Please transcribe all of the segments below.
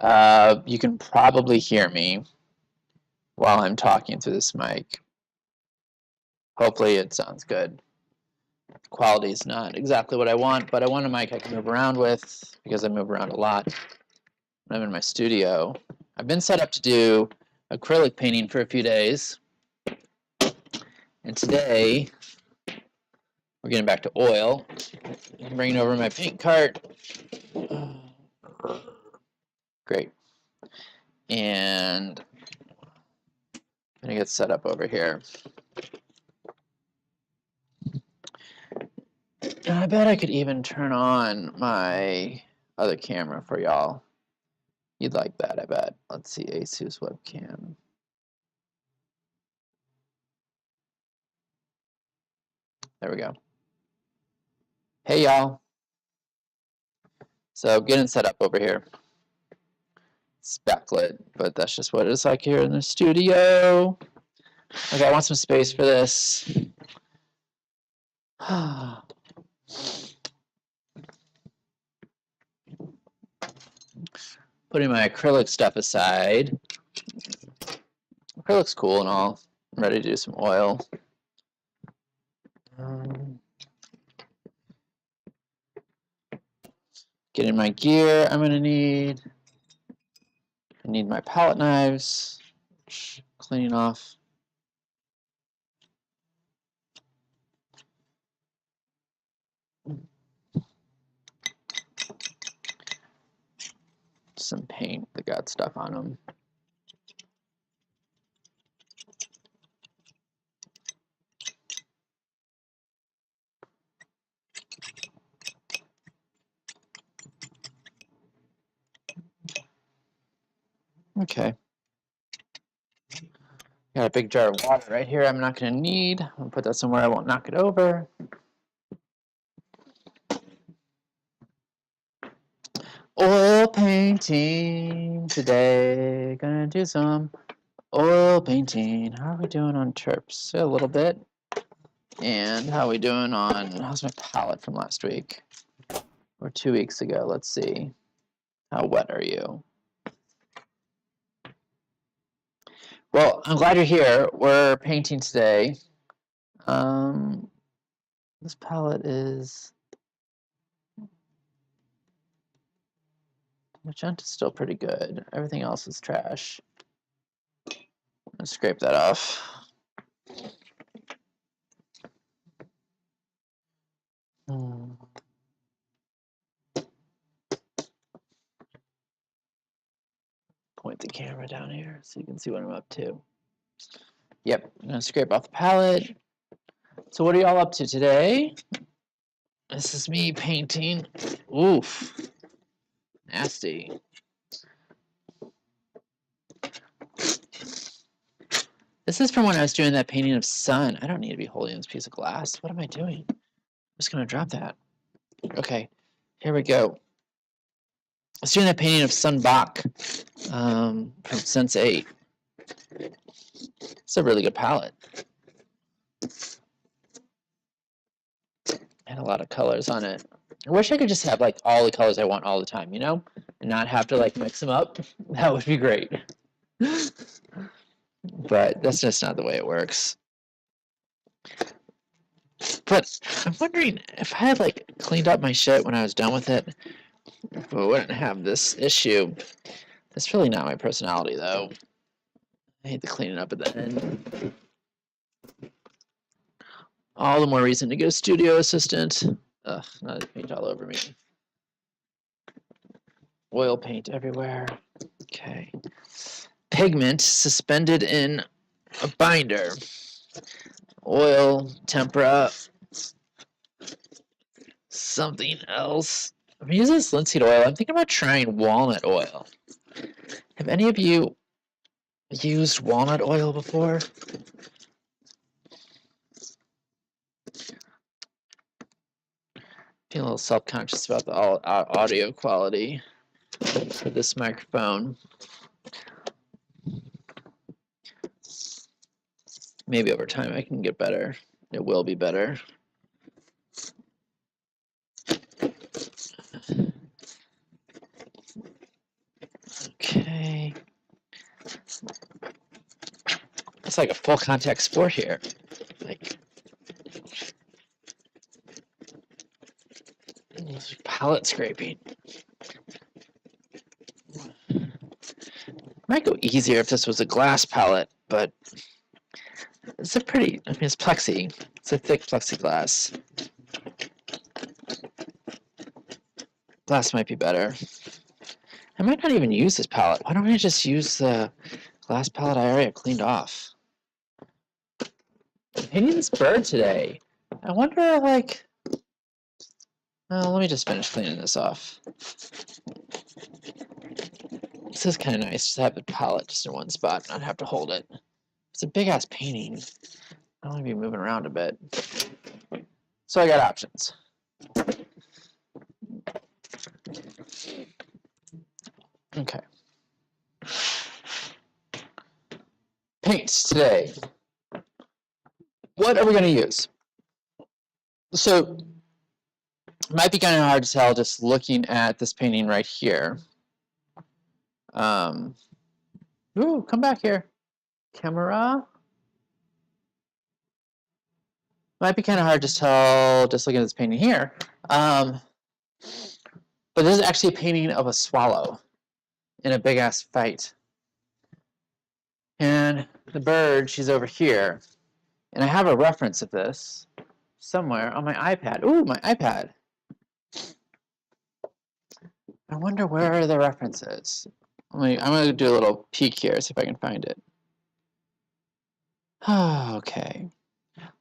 You can probably hear me while I'm talking through this mic. Hopefully it sounds good. Quality is not exactly what I want, but I want a mic I can move around with because I move around a lot when I'm in my studio. I've been set up to do acrylic painting for a few days, and today we're getting back to oil. I'm bringing over my paint cart. Great. And I'm gonna get set up over here. And I bet I could even turn on my other camera for y'all. You'd like that, I bet. Let's see, ASUS webcam. There we go. Hey, y'all. So getting set up over here. It's backlit, but that's just what it's like here in the studio. Okay, I want some space for this. Putting my acrylic stuff aside. Acrylic's cool and all. I'm ready to do some oil. Getting my gear I'm gonna need. I need my palette knives. Cleaning off. Some paint that got stuff on them. Okay. Got a big jar of water right here I'm not going to need. I'll put that somewhere I won't knock it over. Oil painting today. Gonna do some oil painting. How are we doing on chirps? A little bit. And how are we doing on, how's my palette from last week? Or 2 weeks ago, let's see. How wet are you? Well, I'm glad you're here. We're painting today. This palette is, magenta's still pretty good. Everything else is trash. Let's scrape that off. Point the camera down here so you can see what I'm up to. Yep, I'm gonna scrape off the palette. So what are y'all up to today? This is me painting. Oof, nasty. This is from when I was doing that painting of sun. I don't need to be holding this piece of glass. What am I doing? I'm just gonna drop that. Okay, here we go. I was doing that painting of Sun Bak from Sense8. It's a really good palette. And a lot of colors on it. I wish I could just have like all the colors I want all the time, you know? And not have to like mix them up. That would be great. But that's just not the way it works. But I'm wondering if I had like cleaned up my shit when I was done with it, if I wouldn't have this issue. That's really not my personality though. I hate to clean it up at the end. All the more reason to get a studio assistant. Ugh, not paint all over me. Oil paint everywhere. Okay. Pigment suspended in a binder. Oil, tempera, something else. I'm using this linseed oil. I'm thinking about trying walnut oil. Have any of you used walnut oil before? Feel a little self-conscious about the audio quality for this microphone. Maybe over time I can get better. It will be better. Okay. It's like a full contact sport here. Like palette scraping. Might go easier if this was a glass palette, but it's a pretty, I mean, it's plexi. It's a thick plexiglass. Glass might be better. I might not even use this palette. Why don't I just use the glass palette I already cleaned off? I'm painting this bird today. I wonder, like, well, let me just finish cleaning this off. This is kind of nice, just to have the palette just in one spot, not have to hold it. It's a big-ass painting. I want to be moving around a bit. So I got options. Okay. Paints today. What are we going to use? So it might be kind of hard to tell just looking at this painting right here. Ooh, come back here. Camera. Might be kind of hard to tell just looking at this painting here. But this is actually a painting of a swallow in a big-ass fight. And the bird, she's over here. And I have a reference of this somewhere on my iPad. Ooh, my iPad. I wonder where the reference is. I'm going to do a little peek here, see if I can find it. Okay.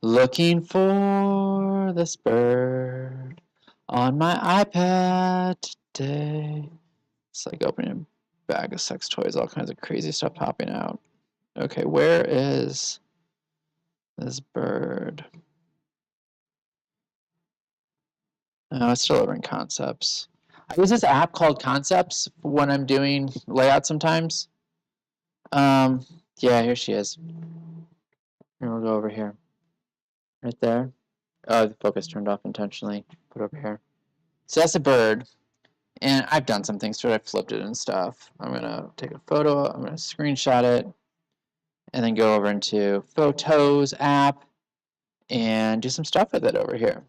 Looking for this bird on my iPad today. It's like opening a bag of sex toys, all kinds of crazy stuff popping out. Okay, where is this bird? Oh, it's delivering concepts. I use this app called Concepts when I'm doing layout sometimes. Yeah, here she is. Here, we'll go over here. Right there. Oh, the focus turned off intentionally. Put it over here. So that's a bird. And I've done some things to it. I've flipped it and stuff. I'm going to take a photo. I'm going to screenshot it. And then go over into Photos app and do some stuff with it over here.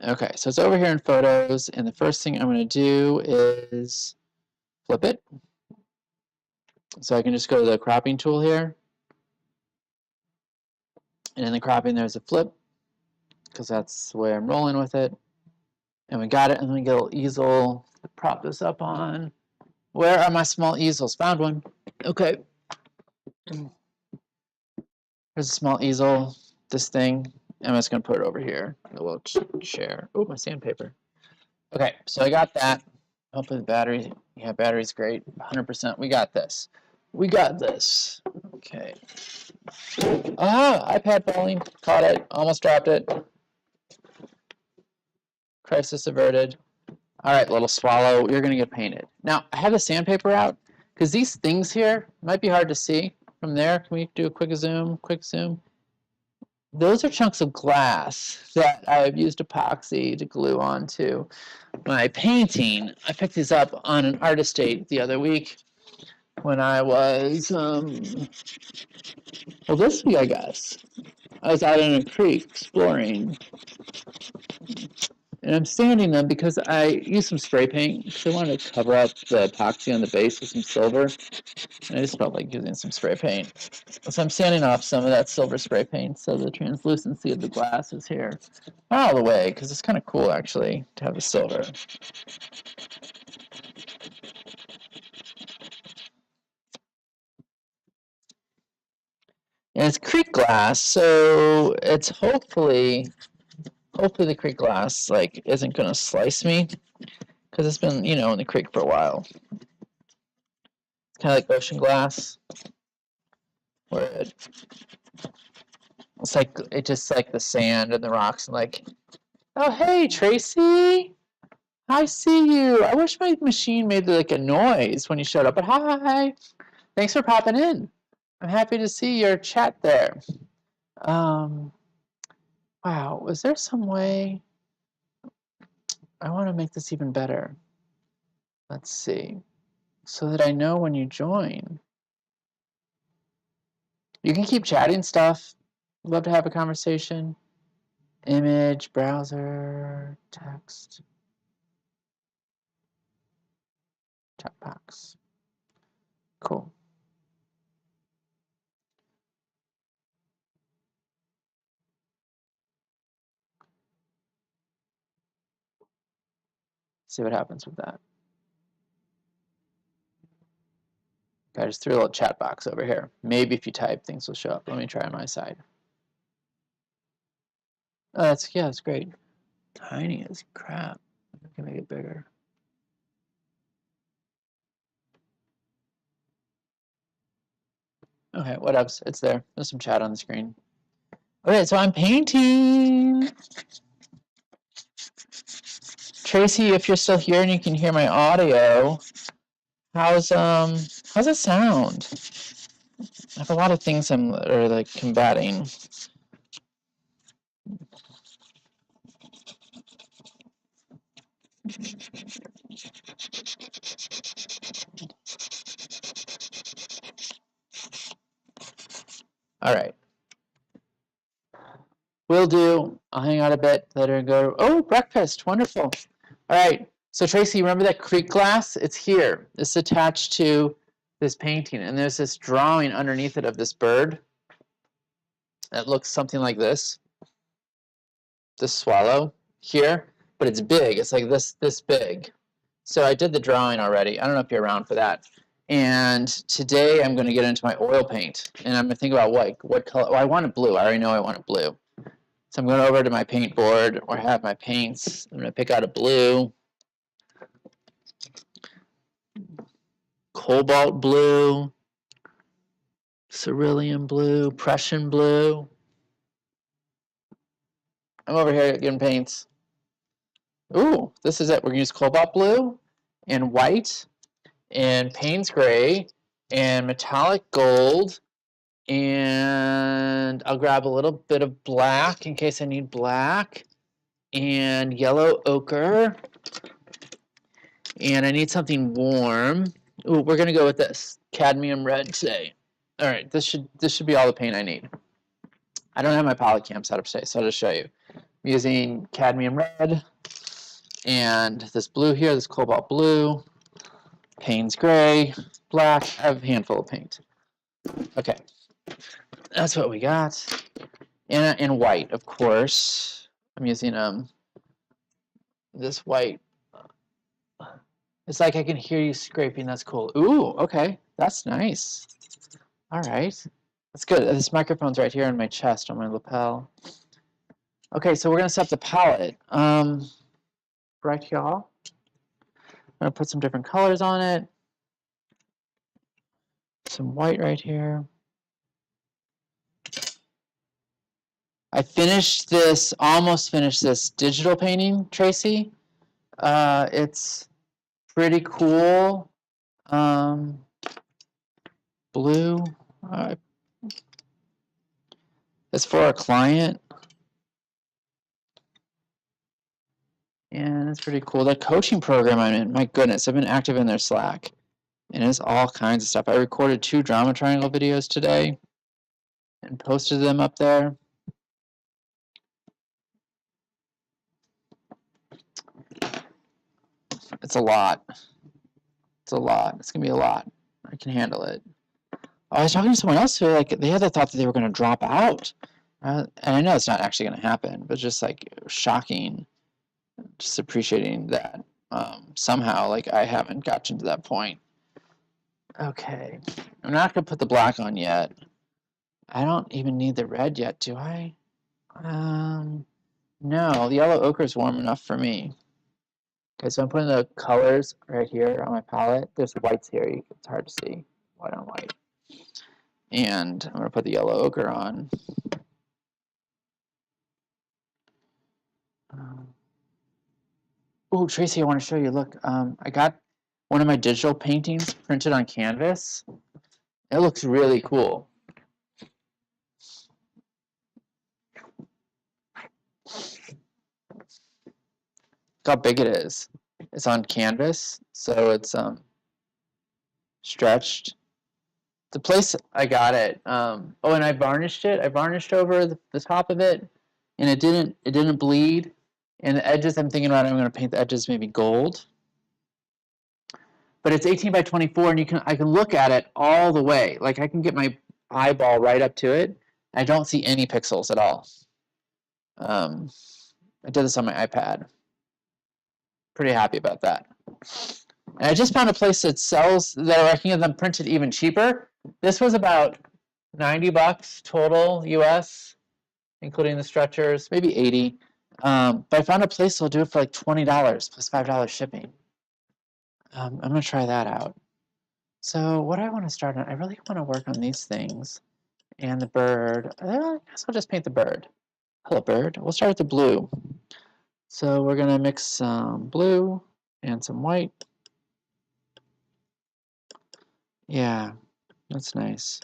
Okay, so it's over here in Photos. And the first thing I'm going to do is flip it. So I can just go to the cropping tool here. And in the cropping, there's a flip, because that's the way I'm rolling with it. And we got it. And then we get a little easel to prop this up on. Where are my small easels? Found one. Okay. Here's a small easel, this thing. I'm just going to put it over here, a little chair. Oh, my sandpaper. Okay, so I got that. Hopefully the battery, yeah, battery's great. 100%. We got this. We got this. Okay. Ah, iPad falling. Caught it. Almost dropped it. Crisis averted. All right, little swallow, you're going to get painted. Now, I have the sandpaper out because these things here might be hard to see from there. Can we do a quick zoom? Quick zoom. Those are chunks of glass that I've used epoxy to glue onto my painting. I picked these up on an artist date the other week when I was, well, this week, I guess. I was out in a creek exploring. And I'm sanding them because I used some spray paint because I wanted to cover up the epoxy on the base with some silver. And I just felt like using some spray paint. So I'm sanding off some of that silver spray paint so the translucency of the glass is here. Not all the way, because it's kind of cool, actually, to have the silver. And it's creek glass, so it's hopefully the creek glass like isn't going to slice me, because it's been, you know, in the creek for a while. It's kind of like ocean glass, where it's like, it just like the sand and the rocks and like, oh, hey, Tracy, I see you. I wish my machine made like a noise when you showed up, but hi, thanks for popping in. I'm happy to see your chat there. Wow, was there some way? I want to make this even better. Let's see. so that I know when you join. You can keep chatting stuff. Love to have a conversation. Image, browser, text, chat box. Cool. See what happens with that. I just threw a little chat box over here. Maybe if you type, things will show up. Let me try on my side. Oh, that's great. Tiny as crap. I can make it bigger. Okay, what else? It's there. There's some chat on the screen. Okay, so I'm painting. Tracy, if you're still here and you can hear my audio, how's it sound? I have a lot of things are like combating. All right. Will do. I'll hang out a bit, let her go. Oh, breakfast. Wonderful. All right. So Tracy, remember that Crete glass? It's here. It's attached to this painting. And there's this drawing underneath it of this bird that looks something like this. This swallow here. But it's big. It's like this big. So I did the drawing already. I don't know if you're around for that. And today I'm going to get into my oil paint. And I'm going to think about what color. Well, I want it blue. I already know I want it blue. So I'm going over to my paint board where I have my paints. I'm going to pick out a blue, cobalt blue, cerulean blue, Prussian blue. I'm over here getting paints. Ooh, this is it. We're going to use cobalt blue and white and Payne's gray and metallic gold. And I'll grab a little bit of black in case I need black and yellow ochre. And I need something warm. Ooh, we're gonna go with this cadmium red today. All right, this should be all the paint I need. I don't have my Polycam set up today, so I'll just show you. I'm using cadmium red and this blue here, this cobalt blue, Payne's gray, black. I have a handful of paint. Okay, that's what we got. And white, of course. I'm using this white. It's like I can hear you scraping. That's cool. Ooh, okay, that's nice. All right, that's good. This microphone's right here on my chest, on my lapel. Okay, so we're gonna set up the palette. Right here. I'm gonna put some different colors on it. Some white right here. I finished this, almost finished this digital painting, Tracy. It's pretty cool. Blue. It's for a client. And it's pretty cool. The coaching program I'm in, my goodness, I've been active in their Slack. And it's all kinds of stuff. I recorded 2 Drama Triangle videos today and posted them up there. It's a lot. It's a lot. It's going to be a lot. I can handle it. I was talking to someone else who they had the thought that they were going to drop out. And I know it's not actually going to happen, but just like shocking. Just appreciating that somehow I haven't gotten to that point. Okay, I'm not going to put the black on yet. I don't even need the red yet, do I? No, the yellow ochre is warm enough for me. Okay, so I'm putting the colors right here on my palette. There's whites here. It's hard to see. White on white. And I'm going to put the yellow ochre on. Oh, Tracy, I want to show you. Look, I got one of my digital paintings printed on canvas. It looks really cool. Look how big it is. It's on canvas, so it's stretched. The place I got it, oh, and I varnished it. I varnished over the top of it, and it didn't bleed. And the edges, I'm thinking about, I'm going to paint the edges maybe gold. But it's 18 by 24, and I can look at it all the way. Like I can get my eyeball right up to it. I don't see any pixels at all. I did this on my iPad. Pretty happy about that. And I just found a place that sells, that I can get them printed even cheaper. This was about $90 total US, including the stretchers, maybe 80. But I found a place that'll do it for like $20 plus $5 shipping. I'm gonna try that out. So what do I want to start on? I really want to work on these things. And the bird, I guess I'll just paint the bird. Hello, bird. We'll start with the blue. So we're gonna mix some blue and some white. Yeah, that's nice.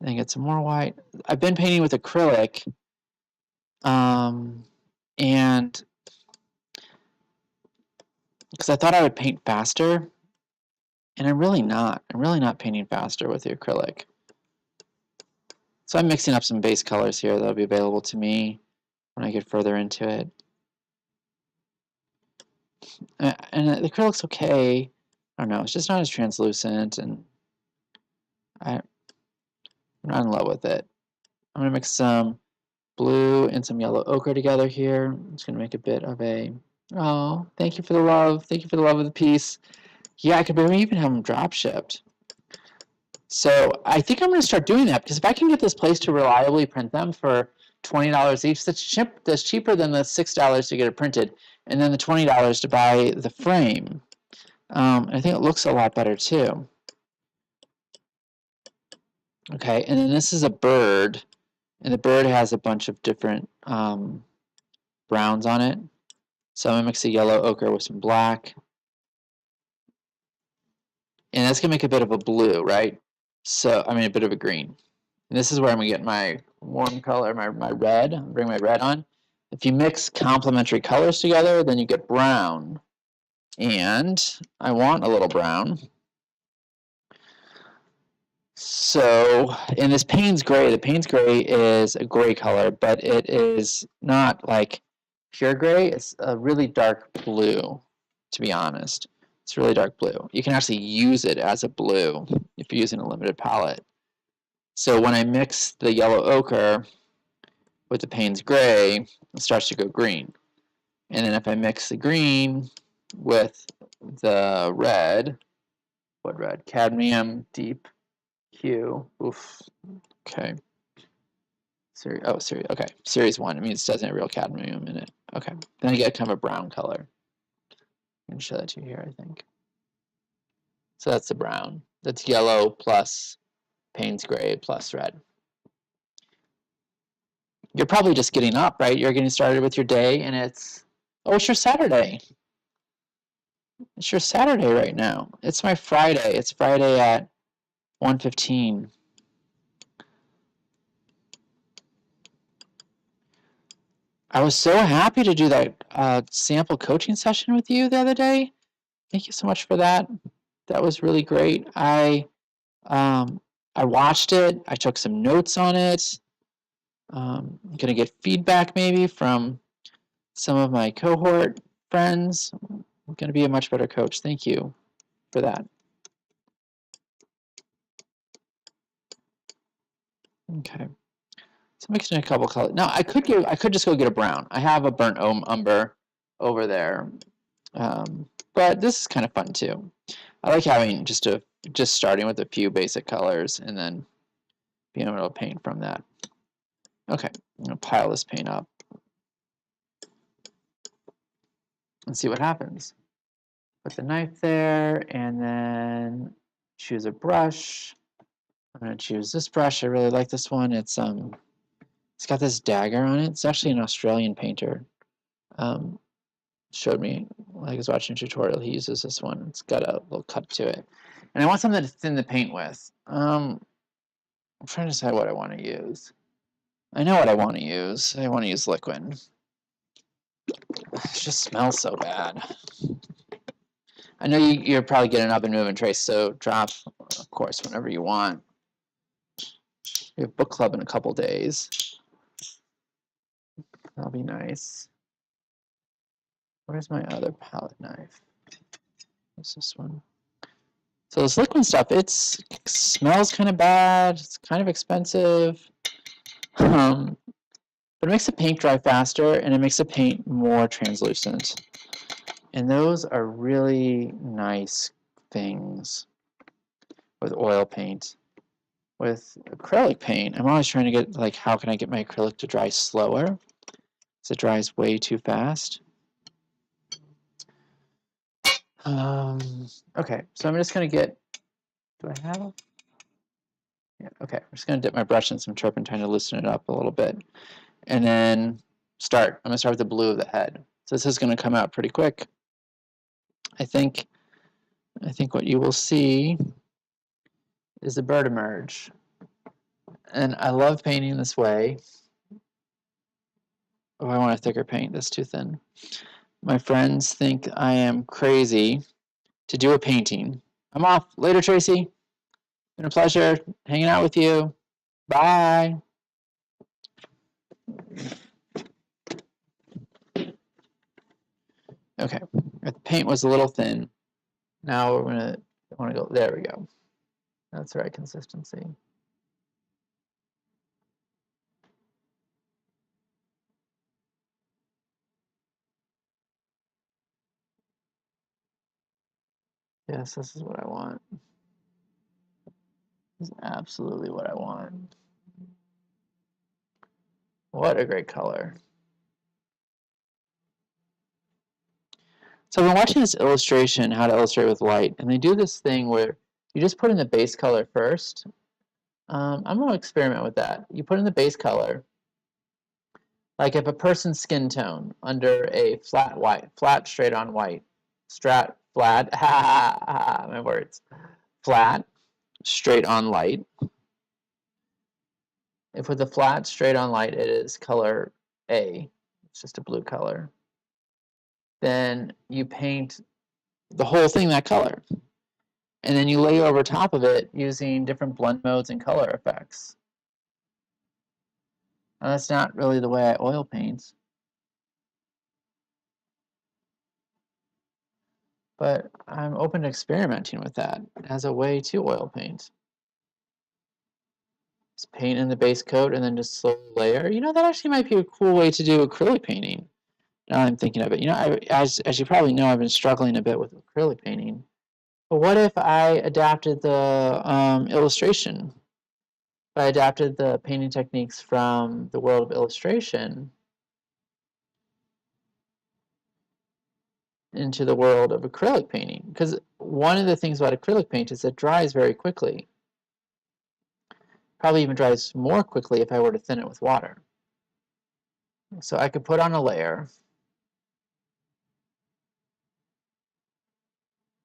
Then get some more white. I've been painting with acrylic, and because I thought I would paint faster, and I'm really not. I'm really not painting faster with the acrylic. So I'm mixing up some base colors here that'll be available to me when I get further into it. And the acrylic's okay. I don't know, it's just not as translucent, and I'm not in love with it. I'm gonna mix some blue and some yellow ochre together here. I'm just gonna make a bit of a, oh, thank you for the love. Thank you for the love of the piece. Yeah, I could maybe even have them drop shipped. So I think I'm gonna start doing that, because if I can get this place to reliably print them for $20 each, that's cheaper than the $6 to get it printed, and then the $20 to buy the frame. I think it looks a lot better too. Okay, and then this is a bird, and the bird has a bunch of different browns on it. So I'm gonna mix the yellow ochre with some black. And that's gonna make a bit of a blue, right? So, I mean, a bit of a green. And this is where I'm gonna get my warm color, my red, bring my red on. If you mix complementary colors together, then you get brown. And I want a little brown. So, in this Payne's Gray, the Payne's Gray is a gray color, but it is not like pure gray. It's a really dark blue, to be honest. It's really dark blue. You can actually use it as a blue if you're using a limited palette. So when I mix the yellow ochre with the Payne's Gray, it starts to go green. And then if I mix the green with the red, what red? Cadmium Deep Hue. Oof. Okay. Series. Okay. Series 1. It means it doesn't have real cadmium in it. Okay. Then I get kind of a brown color. I can show that to you here, I think. So that's the brown. That's yellow plus Payne's Gray plus red. You're probably just getting up, right? You're getting started with your day, and it's your Saturday. It's your Saturday right now. It's my Friday. It's Friday at 1:15. I was so happy to do that sample coaching session with you the other day. Thank you so much for that. That was really great. I watched it. I took some notes on it. I'm gonna get feedback maybe from some of my cohort friends. I'm gonna be a much better coach. Thank you for that. Okay. So mixing a couple colors. Now I could just go get a brown. I have a burnt umber over there, but this is kind of fun too. I like having just starting with a few basic colors and then being able to paint from that. Okay, I'm gonna pile this paint up and see what happens. Put the knife there and then choose a brush. I'm gonna choose this brush. I really like this one. It's got this dagger on it. It's actually an Australian painter. Showed me when I was watching a tutorial. He uses this one. It's got a little cut to it, and I want something to thin the paint with. I'm trying to decide what I want to use. I know what I want to use. I want to use liquid. It just smells so bad. I know you're probably getting up and moving, Trace, so drop, of course, whenever you want. We have book club in a couple days. That'll be nice. Where's my other palette knife? What's this one? So this liquid stuff, it smells kind of bad. It's kind of expensive. But it makes the paint dry faster, and it makes the paint more translucent. And those are really nice things with oil paint. With acrylic paint, I'm always trying to get, like, how can I get my acrylic to dry slower? Because it dries way too fast. Okay, so I'm just going to get, do I have a? Yeah, okay, I'm just going to dip my brush in some turpentine to loosen it up a little bit. And then start. I'm going to start with the blue of the head. So this is going to come out pretty quick. I think what you will see is the bird emerge. And I love painting this way. Oh, I want a thicker paint. That's too thin. My friends think I am crazy to do a painting. I'm off. Later, Tracy. Been a pleasure hanging out with you. Bye. Okay, the paint was a little thin. Now we're gonna want to go. There we go. That's the right consistency. Yes, this is what I want. This is absolutely what I want. What a great color. So I've been watching this illustration, how to illustrate with light, and they do this thing where you just put in the base color first. I'm going to experiment with that. You put in the base color, like if a person's skin tone under a flat straight on white, flat, my words, flat, straight on light. If with a flat straight on light it is color A, it's just a blue color, then you paint the whole thing that color. And then you layer over top of it using different blend modes and color effects. Now, that's not really the way I oil paint. But I'm open to experimenting with that as a way to oil paint. Just paint in the base coat and then just slowly layer. You know, that actually might be a cool way to do acrylic painting. Now I'm thinking of it. You know, as you probably know, I've been struggling a bit with acrylic painting. But what if I adapted the illustration? If I adapted the painting techniques from the world of illustration into the world of acrylic painting? Because one of the things about acrylic paint is it dries very quickly. Probably even dries more quickly if I were to thin it with water. So I could put on a layer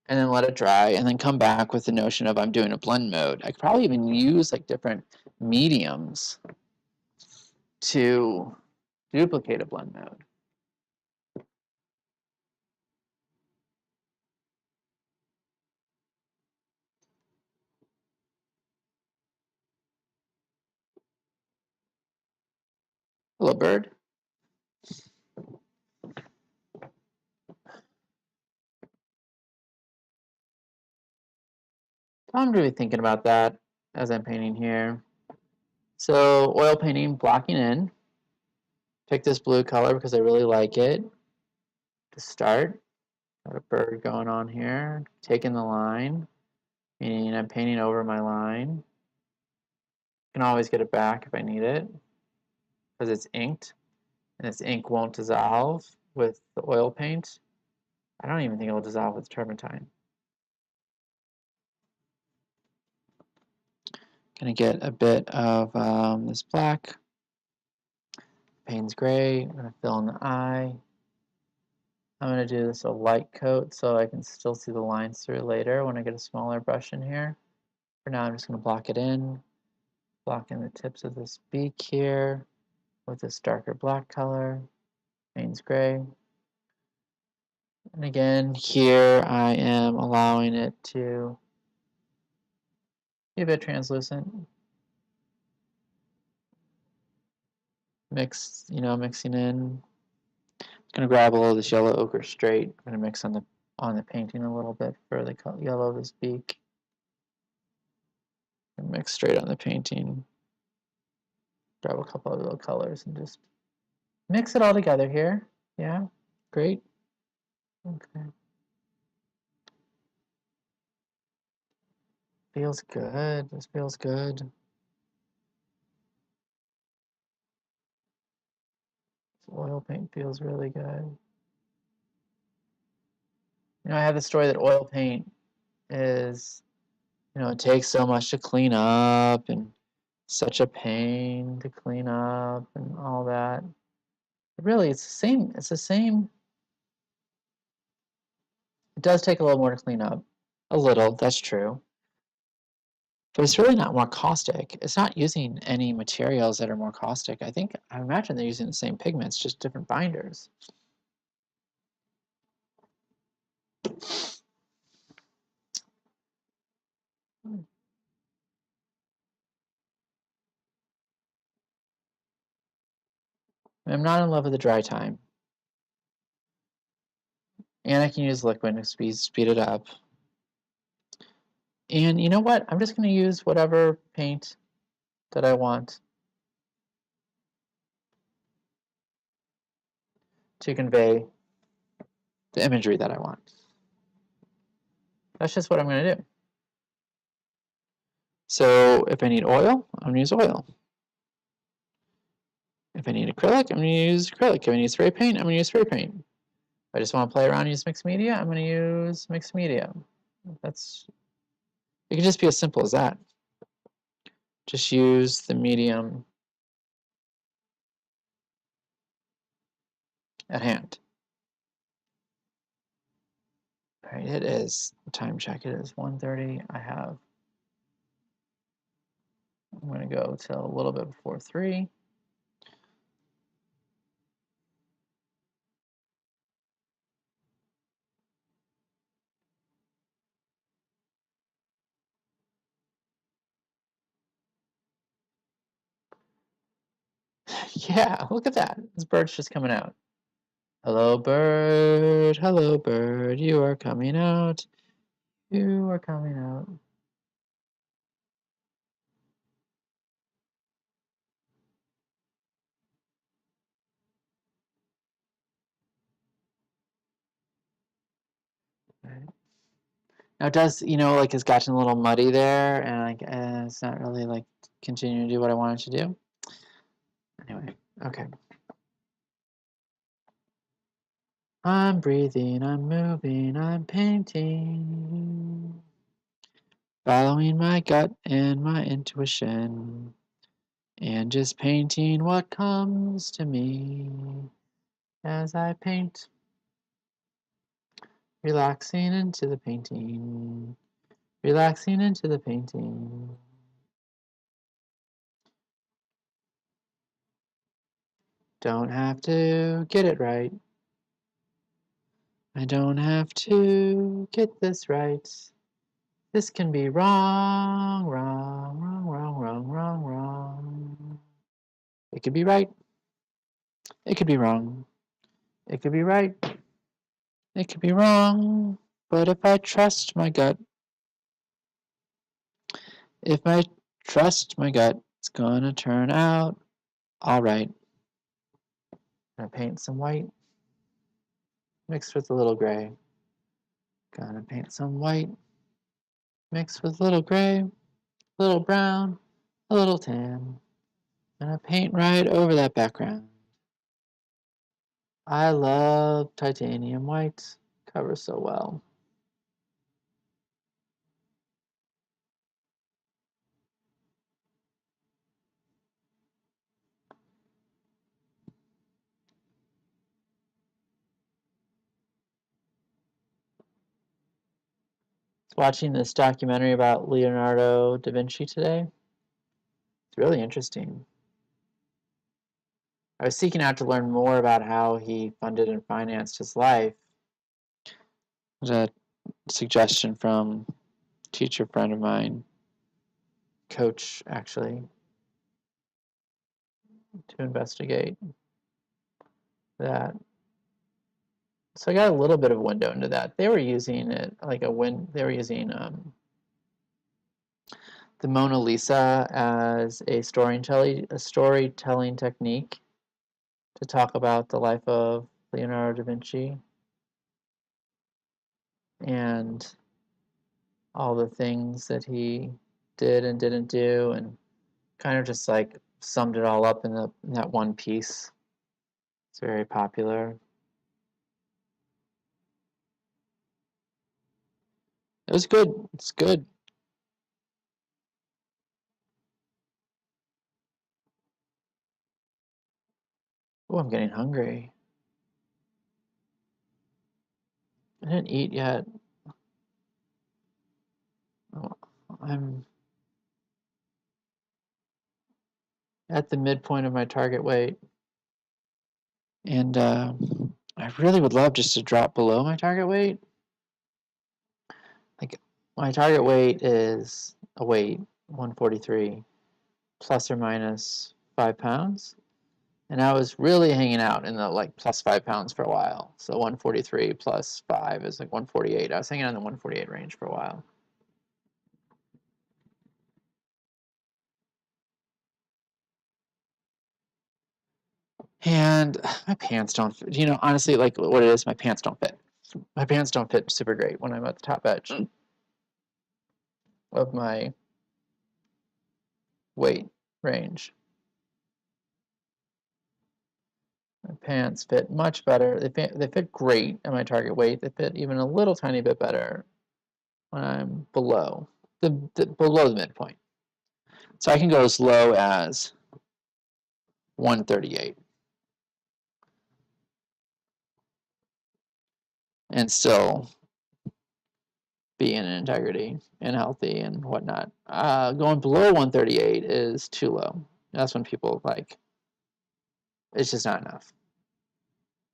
and then let it dry and then come back with the notion of I'm doing a blend mode. I could probably even use like different mediums to duplicate a blend mode. Hello, bird. I'm really thinking about that as I'm painting here. So oil painting, blocking in. Pick this blue color because I really like it. To start, got a bird going on here. Taking the line, meaning I'm painting over my line. Can always get it back if I need it because it's inked and this ink won't dissolve with the oil paint. I don't even think it will dissolve with turpentine. Gonna get a bit of this black. Payne's gray. I'm gonna fill in the eye. I'm gonna do this a light coat so I can still see the lines through later when I get a smaller brush in here. For now, I'm just gonna block it in. Block in the tips of this beak here with this darker black color. Payne's gray. And again, here I am allowing it to be a bit translucent. Mixing in. Gonna grab a little of this yellow ochre straight. I'm gonna mix on the painting a little bit for the yellow of his beak. And mix straight on the painting. Grab a couple of little colors and just mix it all together here. Yeah, great. Okay. Feels good. This feels good. This oil paint feels really good. I have the story that oil paint is, it takes so much to clean up and such a pain to clean up and all that. But really, it's the same. It's the same. It does take a little more to clean up. A little, that's true. But it's really not more caustic. It's not using any materials that are more caustic. I imagine they're using the same pigments, just different binders. I'm not in love with the dry time. And I can use liquid to speed it up. And you know what? I'm just going to use whatever paint that I want to convey the imagery that I want. That's just what I'm going to do. So if I need oil, I'm going to use oil. If I need acrylic, I'm going to use acrylic. If I need spray paint, I'm going to use spray paint. If I just want to play around and use mixed media, I'm going to use mixed media. It can just be as simple as that. Just use the medium at hand. All right, it is time check. It is 1:30. I'm going to go till a little bit before 3. Yeah, look at that. This bird's just coming out. Hello, bird. Hello, bird. You are coming out. You are coming out. Right. Now it does, it's gotten a little muddy there, and it's not really continuing to do what I wanted to do. Anyway, okay. I'm breathing, I'm moving, I'm painting, following my gut and my intuition, and just painting what comes to me as I paint, relaxing into the painting, relaxing into the painting. Don't have to get it right. I don't have to get this right. This can be wrong, wrong, wrong, wrong, wrong, wrong, wrong. It could be right. It could be wrong. It could be right. It could be wrong. But if I trust my gut, if I trust my gut, it's gonna turn out all right. Gonna paint some white mixed with a little gray. Gonna paint some white mixed with a little gray, a little brown, a little tan. Gonna paint right over that background. I love titanium white. Covers so well. Watching this documentary about Leonardo da Vinci today. It's really interesting. I was seeking out to learn more about how he funded and financed his life There's a suggestion from a teacher friend of mine, coach actually, to investigate that. So I got a little bit of a window into that. They were using it like they were using the Mona Lisa as a storytelling technique to talk about the life of Leonardo da Vinci and all the things that he did and didn't do, and kind of just like summed it all up in that one piece. It's very popular. It was good. It's good. Oh, I'm getting hungry. I didn't eat yet. Oh, I'm at the midpoint of my target weight. And I really would love just to drop below my target weight. Like, my target weight is a weight, 143, plus or minus 5 pounds. And I was really hanging out in the like plus 5 pounds for a while. So 143 plus 5 is like 148. I was hanging out in the 148 range for a while. And my pants don't fit. You know, honestly, like what it is, my pants don't fit. My pants don't fit super great when I'm at the top edge of my weight range. My pants fit much better. They fit great at my target weight. They fit even a little tiny bit better when I'm below below the midpoint. So I can go as low as 138 and still be in integrity and healthy and whatnot. Going below 138 is too low. That's when people like, it's just not enough.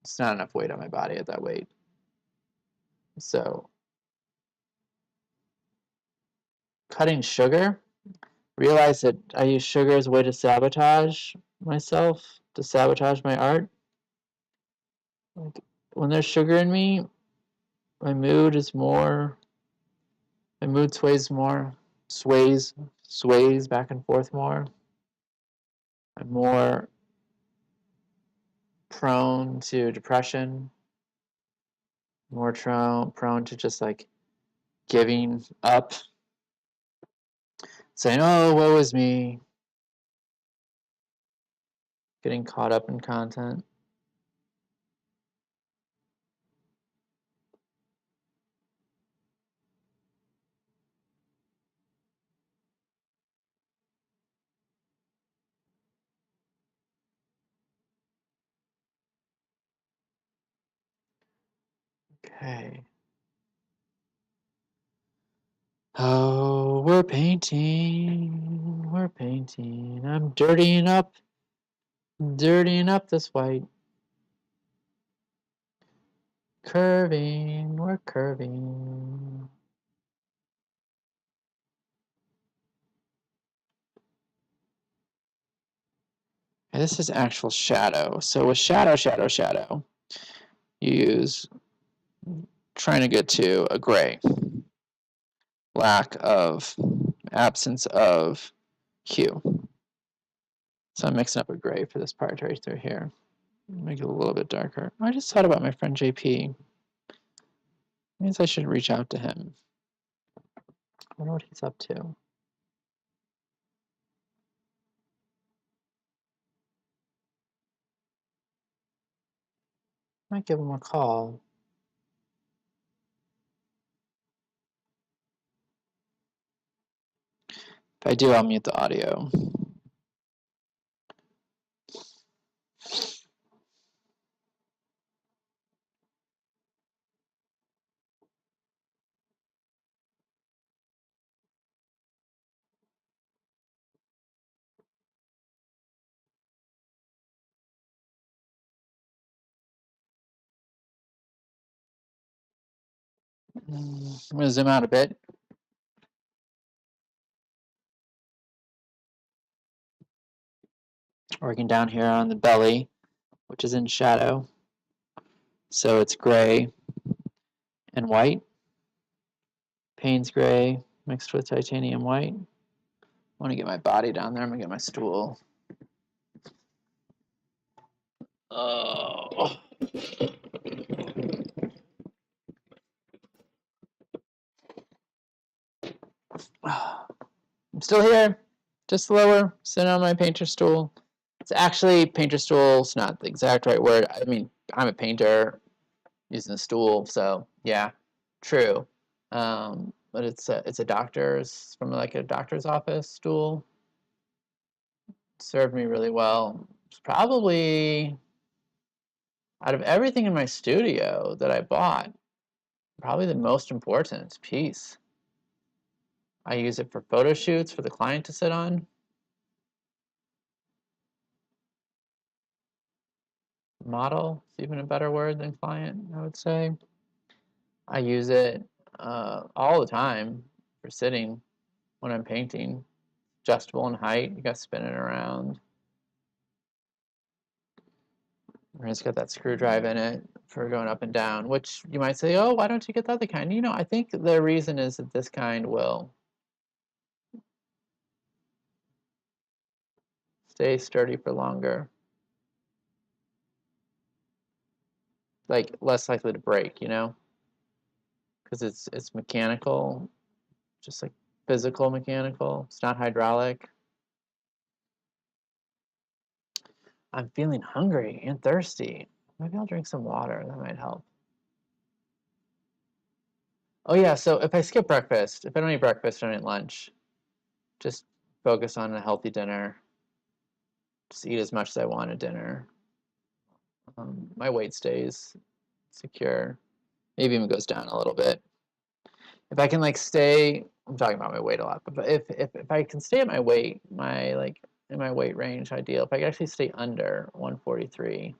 It's not enough weight on my body at that weight. So cutting sugar, realize that I use sugar as a way to sabotage myself, to sabotage my art. Like, when there's sugar in me, my mood sways more, sways back and forth more. I'm more prone to depression, more prone to just like giving up, saying, oh, woe is me, getting caught up in content. Okay. Oh, we're painting. We're painting. I'm dirtying up this white. Curving, we're curving. And this is actual shadow. So with shadow, you use trying to get to a gray. Absence of hue. So I'm mixing up a gray for this part right through here. Make it a little bit darker. I just thought about my friend JP. Means I should reach out to him. I wonder what he's up to. Might give him a call. If I do, I'll mute the audio. I'm going to zoom out a bit. Working down here on the belly, which is in shadow. So it's gray and white. Payne's gray mixed with titanium white. I want to get my body down there. I'm going to get my stool. Oh. I'm still here, just lower, sitting on my painter stool. It's actually, painter stool's not the exact right word. I mean, I'm a painter using a stool, so yeah, true. But it's a doctor's, from like a doctor's office stool. Served me really well. It's probably, out of everything in my studio that I bought, probably the most important piece. I use it for photo shoots for the client to sit on. Model is even a better word than client, I would say. I use it all the time for sitting when I'm painting. Adjustable in height, you got to spin it around. It's got that screw drive in it for going up and down, which you might say, oh, why don't you get the other kind? You know, I think the reason is that this kind will stay sturdy for longer. Like, less likely to break, you know? Because it's mechanical, just like physical mechanical. It's not hydraulic. I'm feeling hungry and thirsty. Maybe I'll drink some water. That might help. Oh yeah, so if I skip breakfast, if I don't eat breakfast, I don't eat lunch, just focus on a healthy dinner. Just eat as much as I want at dinner. My weight stays secure. Maybe even goes down a little bit. If I can like stay, I'm talking about my weight a lot, but if I can stay at my weight, my like in my weight range ideal, if I can actually stay under 143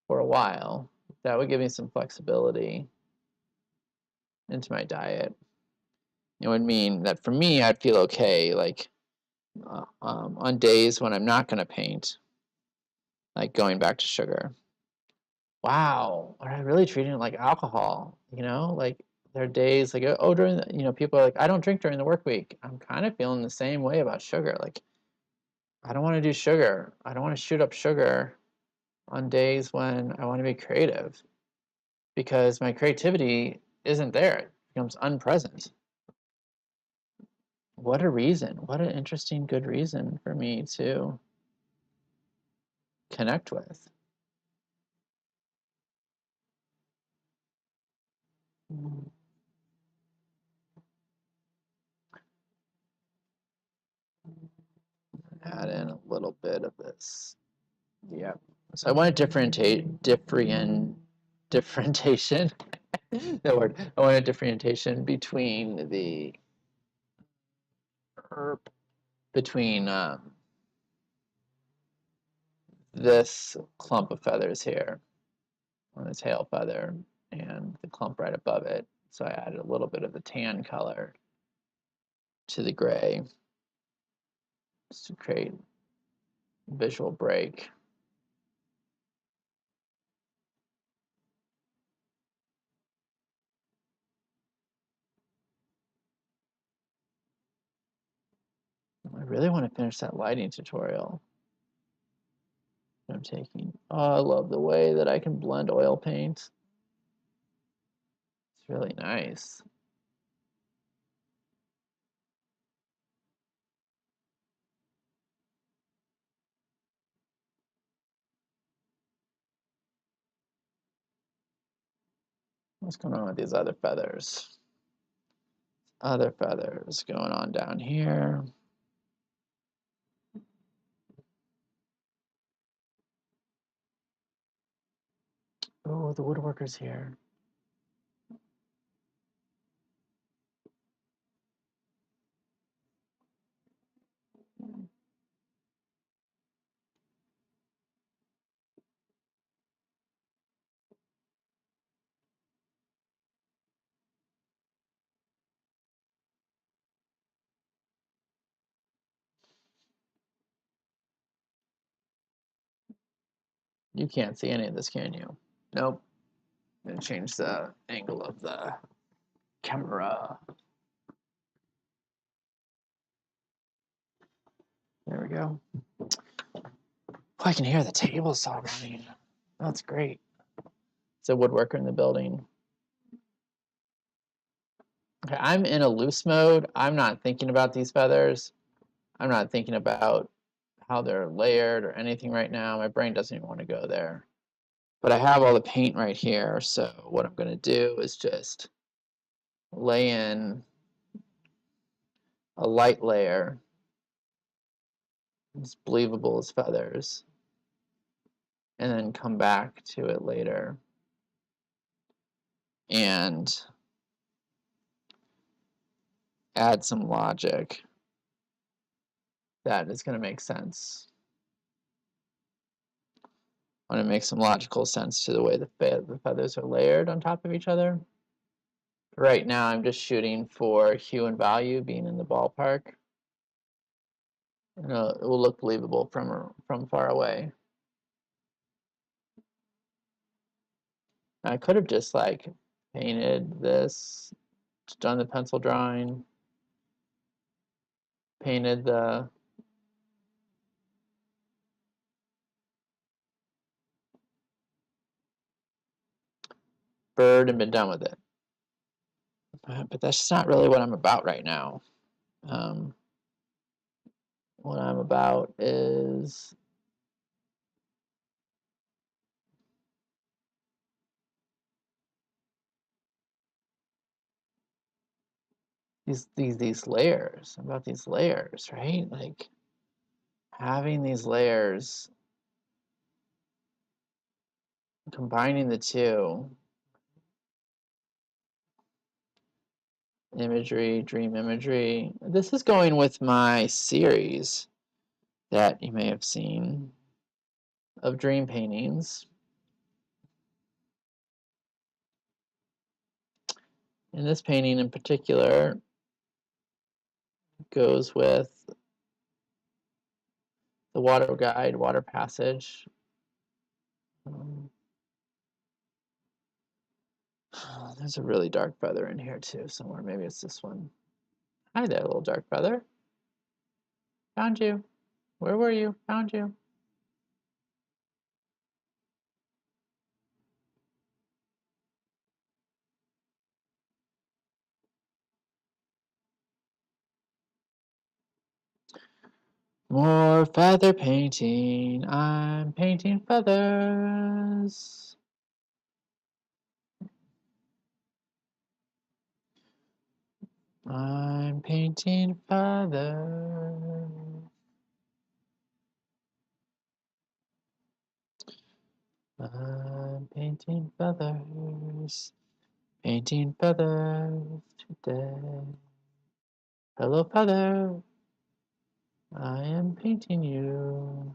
for a while, that would give me some flexibility into my diet. It would mean that for me, I'd feel okay, like on days when I'm not going to paint, like going back to sugar. Wow, are I really treating it like alcohol? You know, like there are days like, oh, during the, you know, people are like, I don't drink during the work week. I'm kind of feeling the same way about sugar. Like, I don't want to do sugar. I don't want to shoot up sugar on days when I want to be creative because my creativity isn't there. It becomes unpresent. What a reason. What an interesting, good reason for me to connect with. Add in a little bit of this. Yep. So I want to differentiation. That word. I want a differentiation between the between this clump of feathers here on the tail feather and the clump right above it. So I added a little bit of the tan color to the gray just to create visual break. I really want to finish that lighting tutorial I'm taking. Oh, I love the way that I can blend oil paint. It's really nice. What's going on with these other feathers? Other feathers going on down here. Oh, the woodworker's here. You can't see any of this, can you? Nope. I'm going to change the angle of the camera. There we go. Oh, I can hear the table saw running. That's great. It's a woodworker in the building. Okay, I'm in a loose mode. I'm not thinking about these feathers. I'm not thinking about how they're layered or anything right now. My brain doesn't even want to go there. But I have all the paint right here, so what I'm going to do is just lay in a light layer as believable as feathers, and then come back to it later and add some logic that is going to make sense. I want to make some logical sense to the way the feathers are layered on top of each other. Right now, I'm just shooting for hue and value being in the ballpark. You know, it will look believable from far away. I could have just like painted this, done the pencil drawing, painted the bird and been done with it. But that's just not really what I'm about right now. What I'm about is these layers. I'm about these layers, right? Like having these layers, combining the two. Imagery, dream imagery. This is going with my series that you may have seen of dream paintings. And this painting in particular goes with the water guide, water passage. There's a really dark feather in here too somewhere. Maybe it's this one. Hi there, little dark feather. Found you. Where were you? Found you. More feather painting. I'm painting feathers. I'm painting feathers. I'm painting feathers. Painting feathers today. Hello, feather. I am painting you.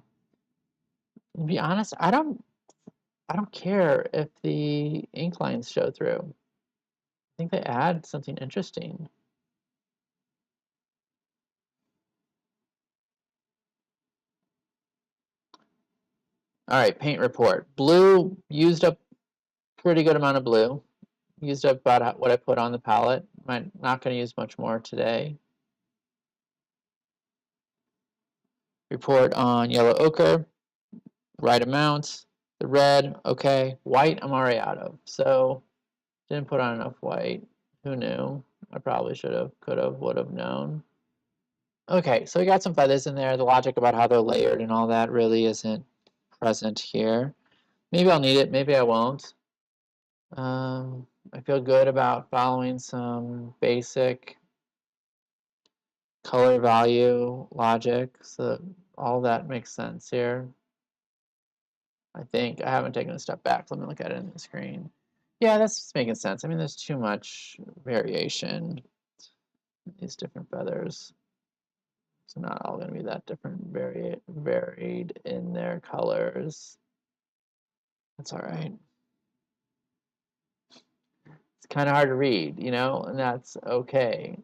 To be honest, I don't care if the ink lines show through. I think they add something interesting. All right, paint report. Blue, used up pretty good amount of blue. Used up about what I put on the palette. I'm not going to use much more today. Report on yellow ochre, right amount. The red, okay. White, I'm already out of. So, didn't put on enough white. Who knew? I probably should have, could have, would have known. Okay, so we got some feathers in there. The logic about how they're layered and all that really isn't present here. Maybe I'll need it, maybe I won't. I feel good about following some basic color value logic, so all that makes sense here. I think I haven't taken a step back. Let me look at it in the screen. Yeah, that's making sense. I mean, there's too much variation in these different feathers. It's not all going to be that different, varied in their colors. That's all right. It's kind of hard to read, you know, and that's okay.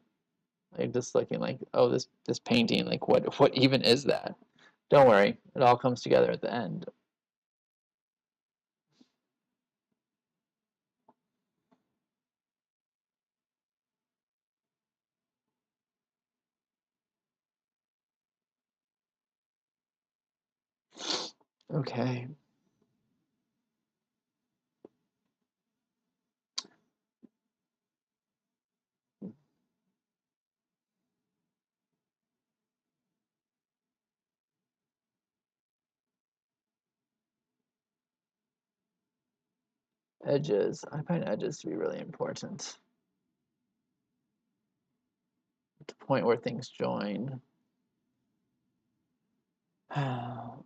Like just looking like, oh, this painting, like what even is that? Don't worry, it all comes together at the end. Okay. Edges. I find edges to be really important. At the point where things join.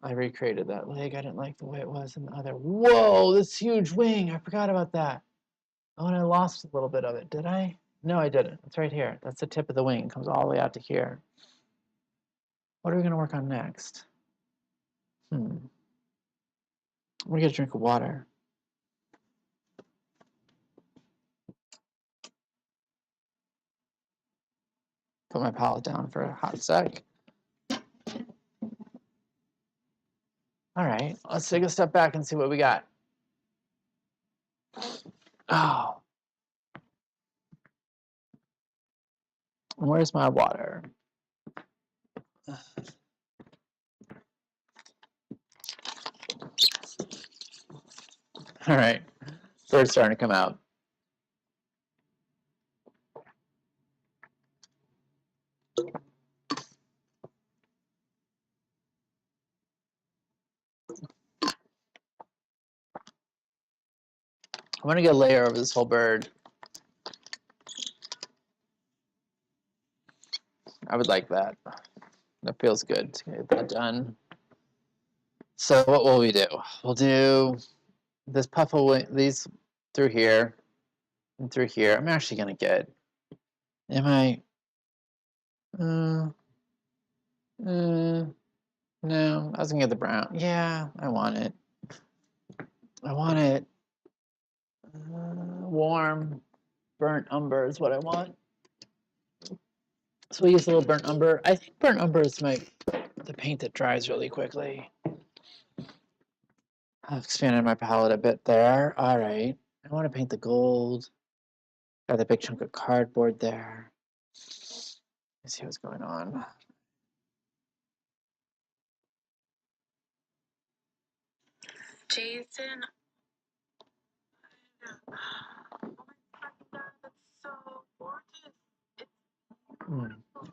I recreated that leg. I didn't like the way it was in the other. Whoa, this huge wing. I forgot about that. Oh, and I lost a little bit of it. Did I? No, I didn't. It's right here. That's the tip of the wing. It comes all the way out to here. What are we going to work on next? I'm going to get a drink of water. Put my palette down for a hot sec. All right, let's take a step back and see what we got. Oh. Where's my water? All right, bird's starting to come out. I want to get a layer over this whole bird. I would like that. That feels good to get that done. So what will we do? We'll do this puff of these through here and through here. I'm actually going to get, am I, no, I was going to get the brown. Yeah, I want it. I want it warm. Burnt umber is what I want. So we use a little burnt umber. I think burnt umber is the paint that dries really quickly. I've expanded my palette a bit there. All right. I want to paint the gold. Got the big chunk of cardboard there. Let's see what's going on. Jason. Oh my God, that's so gorgeous. It's wonderful.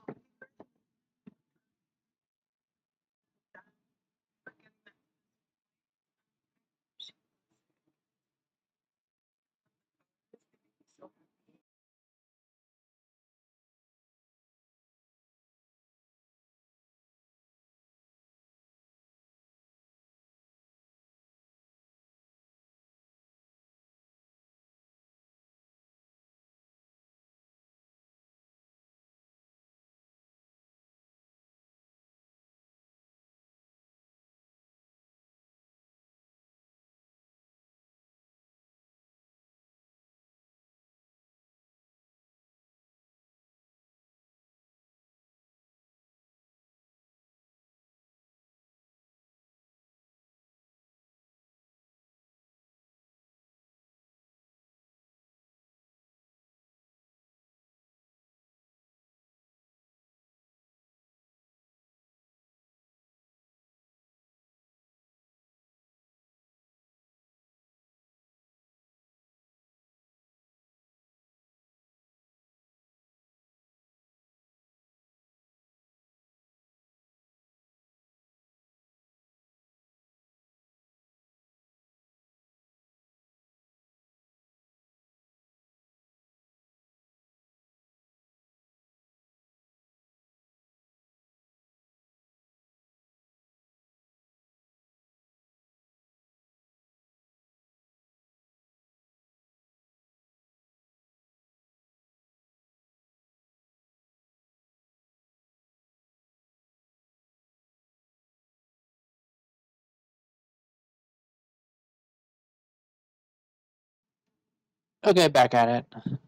Okay, back at it.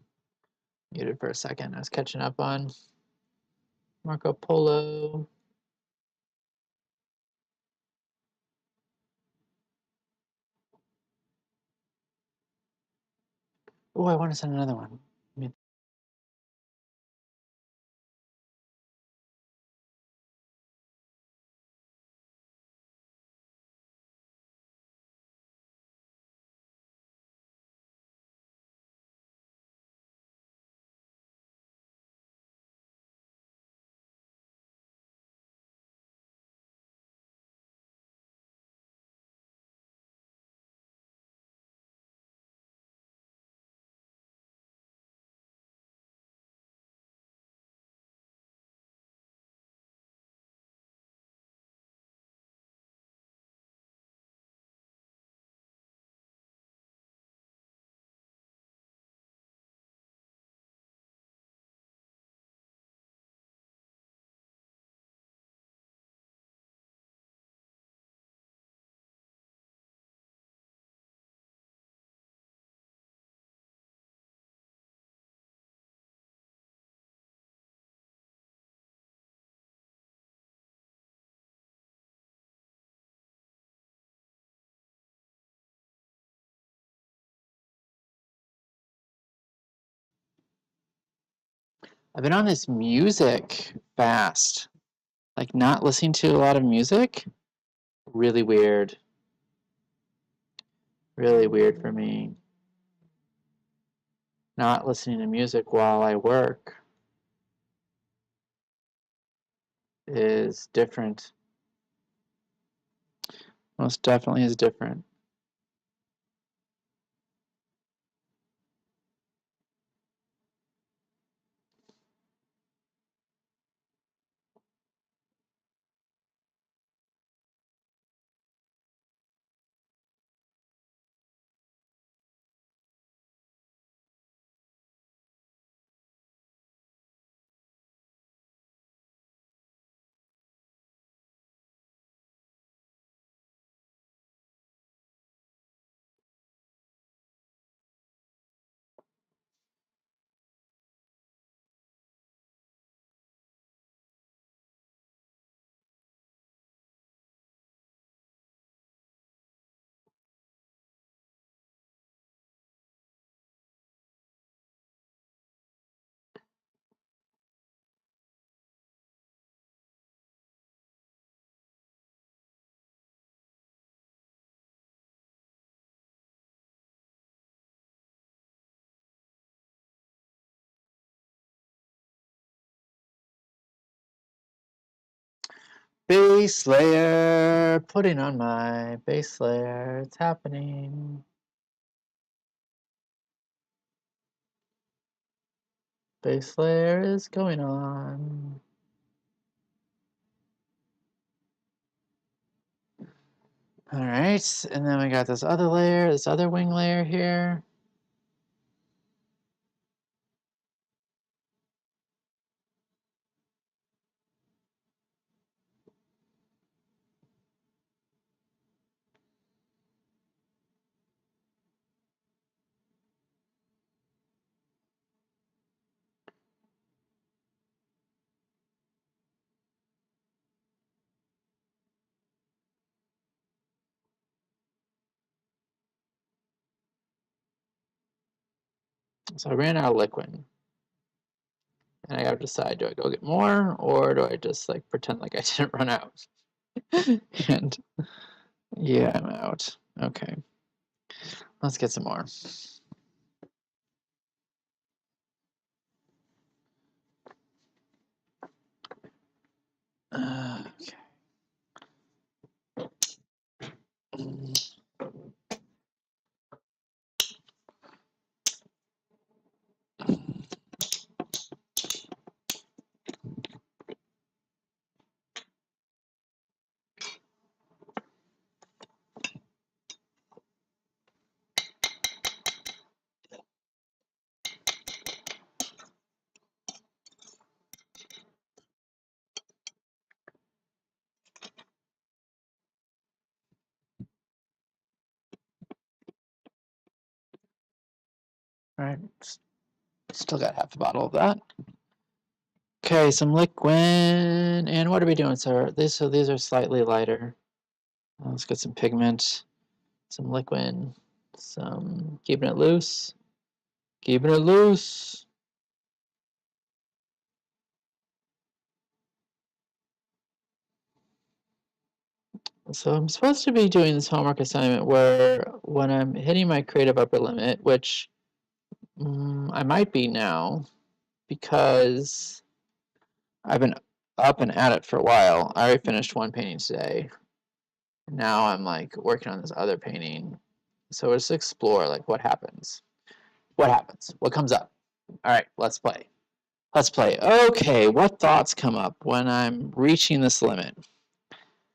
Muted for a second. I was catching up on Marco Polo. Oh, I want to send another one. I've been on this music fast, like not listening to a lot of music. Really weird. Really weird for me. Not listening to music while I work is different. Most definitely is different. Base layer, putting on my base layer. It's happening. Base layer is going on. All right, and then we got this other layer, this other wing layer here. So I ran out of liquid. And I gotta decide, do I go get more or do I just like pretend like I didn't run out? And yeah, I'm out. Okay. Let's get some more. Okay. All right, still got half a bottle of that. Okay, some liquid. And what are we doing, sir? So these are slightly lighter. Let's get some pigment, some liquid, some keeping it loose. Keeping it loose. So I'm supposed to be doing this homework assignment where when I'm hitting my creative upper limit, which I might be now because I've been up and at it for a while. I already finished one painting today. Now I'm like working on this other painting. So let's explore like what happens. What happens? What comes up? All right, let's play. Let's play. Okay, what thoughts come up when I'm reaching this limit?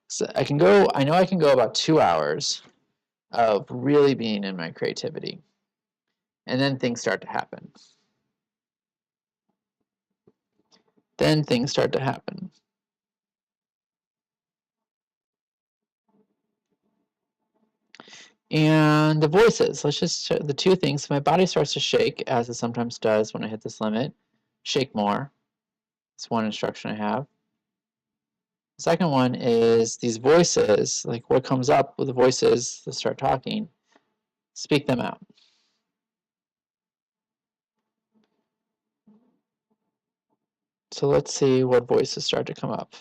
So I know I can go about 2 hours of really being in my creativity. And then things start to happen. Then things start to happen. And the voices, let's just show the two things. My body starts to shake, as it sometimes does when I hit this limit. Shake more. That's one instruction I have. The second one is these voices, like what comes up with the voices that start talking, speak them out. So let's see what voices start to come up.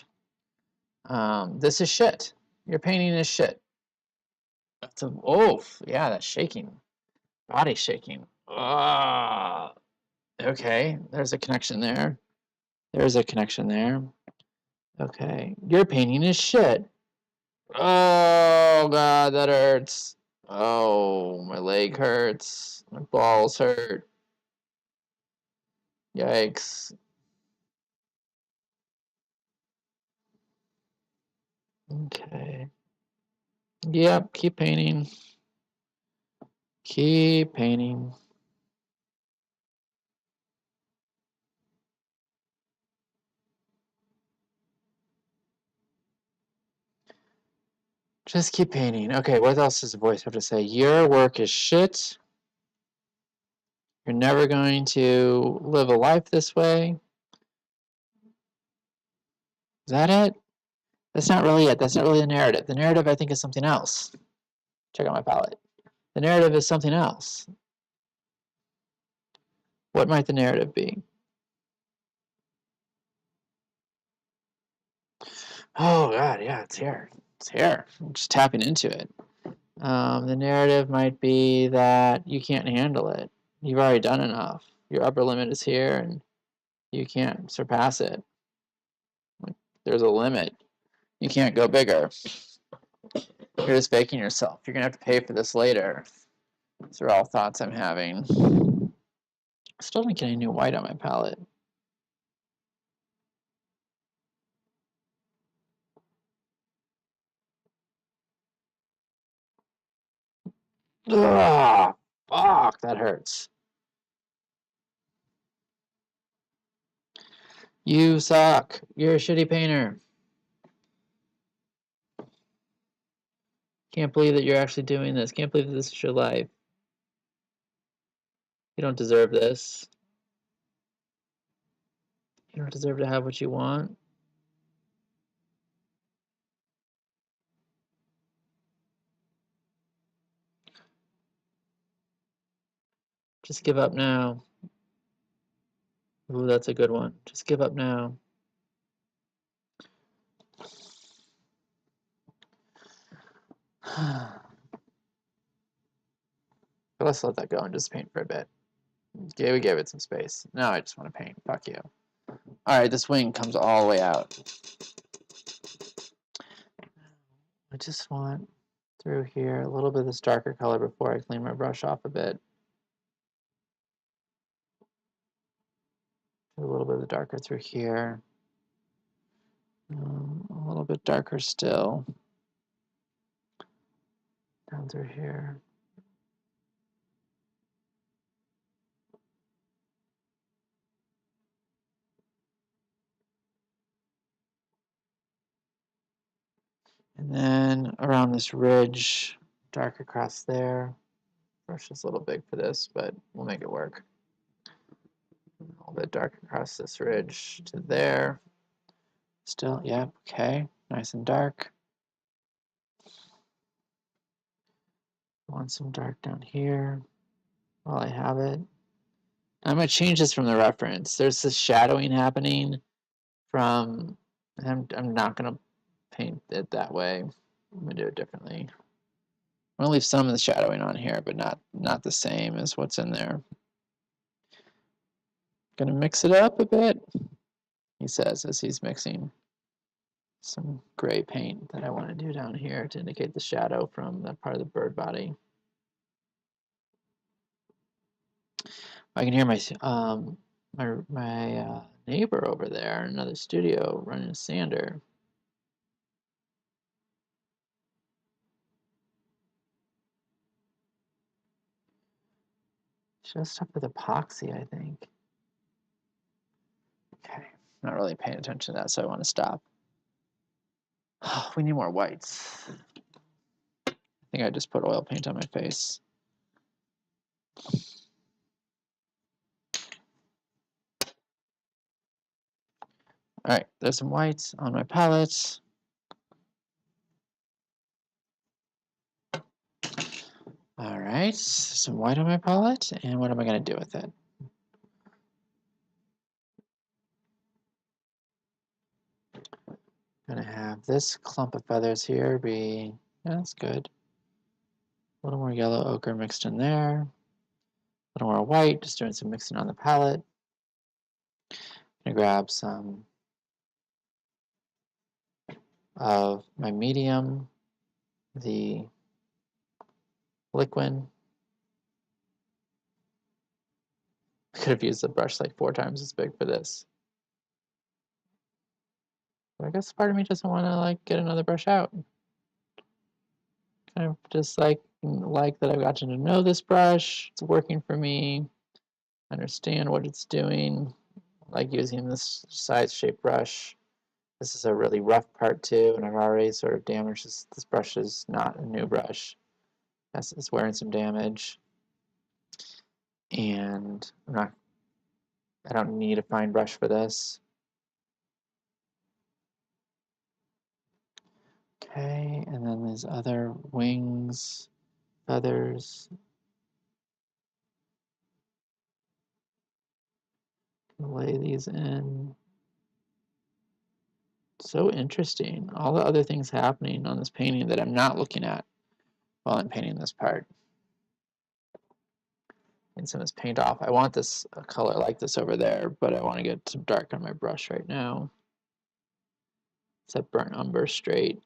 This is shit. Your painting is shit. That's a, oh, yeah, that's shaking. Body shaking. Okay, there's a connection there. There's a connection there. Okay, your painting is shit. Oh, God, that hurts. Oh, my leg hurts. My balls hurt. Yikes. Okay. Yep, keep painting. Keep painting. Just keep painting. Okay, what else does the voice have to say? Your work is shit. You're never going to live a life this way. Is that it? That's not really it. That's not really the narrative. The narrative, I think, is something else. Check out my palette. The narrative is something else. What might the narrative be? Oh, God, yeah, it's here. It's here. I'm just tapping into it. The narrative might be that you can't handle it. You've already done enough. Your upper limit is here, and you can't surpass it. Like, there's a limit. You can't go bigger. You're just faking yourself. You're gonna have to pay for this later. These are all thoughts I'm having. Still don't get any new white on my palette. Ugh, fuck, that hurts. You suck. You're a shitty painter. Can't believe that you're actually doing this. Can't believe that this is your life. You don't deserve this. You don't deserve to have what you want. Just give up now. Ooh, that's a good one. Just give up now. But let's let that go and just paint for a bit. Okay, we gave it some space. Now I just want to paint. Fuck you. Alright, this wing comes all the way out. I just want through here a little bit of this darker color before I clean my brush off a bit. A little bit of the darker through here. A little bit darker still. Down through here. And then around this ridge, dark across there. Brush is a little big for this, but we'll make it work. A little bit dark across this ridge to there. Still, yeah, okay, nice and dark. Want some dark down here while I have it. I'm going to change this from the reference. There's this shadowing happening from, I'm not going to paint it that way. I'm going to do it differently. I'm going to leave some of the shadowing on here, but not the same as what's in there. Going to mix it up a bit, he says as he's mixing some gray paint that I want to do down here to indicate the shadow from that part of the bird body. I can hear my neighbor over there in another studio running a sander. Just up with epoxy, I think. Okay, not really paying attention to that, so I want to stop. Oh, we need more whites. I think I just put oil paint on my face. All right, there's some whites on my palette. All right, some white on my palette, and what am I going to do with it? I'm going to have this clump of feathers here be, yeah, that's good. A little more yellow ochre mixed in there. A little more white, just doing some mixing on the palette. I'm going to grab some of my medium, the liquid. I could have used the brush like 4 times as big for this. But I guess part of me doesn't want to like get another brush out. Kind of just like that I've gotten to know this brush. It's working for me. Understand what it's doing. I like using this size shape brush. This is a really rough part too, and I've already sort of damaged this. This brush is not a new brush. It's wearing some damage. And I don't need a fine brush for this. Okay, and then these other wings, feathers. Lay these in. So interesting. All the other things happening on this painting that I'm not looking at while I'm painting this part. And some of this paint off. I want this a color like this over there, but I want to get some dark on my brush right now. Set burnt umber straight.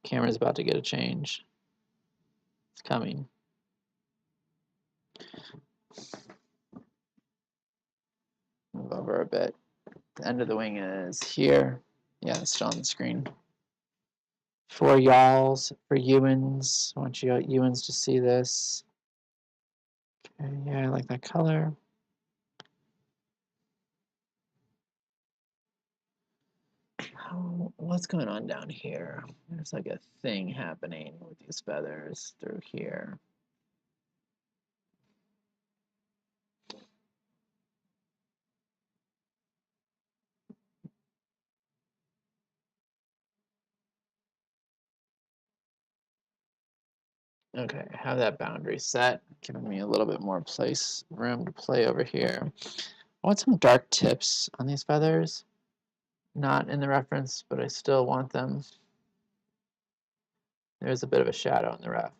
Camera's about to get a change. It's coming. Move over a bit. The end of the wing is here. Yeah, it's still on the screen. For y'alls, for Ewans, I want you Ewans to see this. Okay, yeah, I like that color. What's going on down here? There's like a thing happening with these feathers through here. Okay, I have that boundary set, giving me a little bit more room to play over here. I want some dark tips on these feathers. Not in the reference, but I still want them. There's a bit of a shadow in the ref.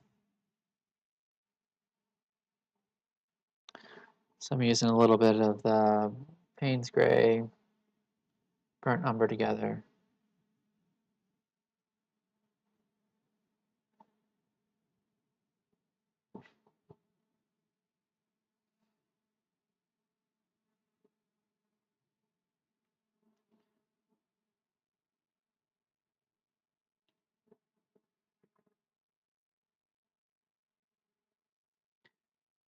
So I'm using a little bit of the Payne's Gray, burnt umber together.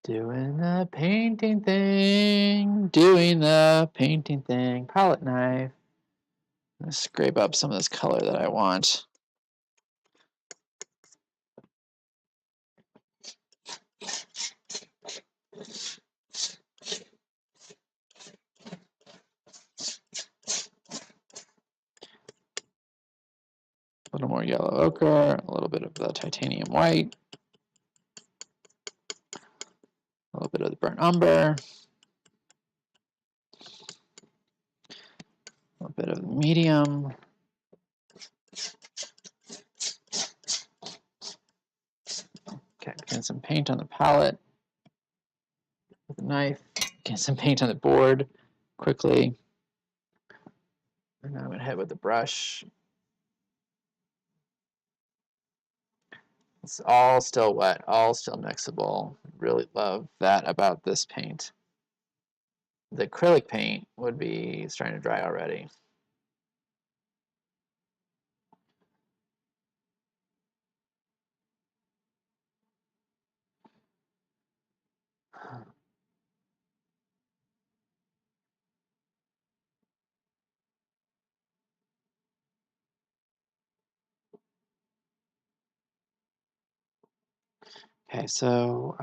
Doing the painting thing, palette knife. I'm gonna scrape up some of this color that I want. A little more yellow ochre, a little bit of the titanium white, a little bit of the burnt umber, a little bit of the medium. Okay, getting some paint on the palette with a knife, getting some paint on the board quickly. And now I'm going to hit with the brush. It's all still wet, all still mixable. Really love that about this paint. The acrylic paint would be starting to dry already. Okay, so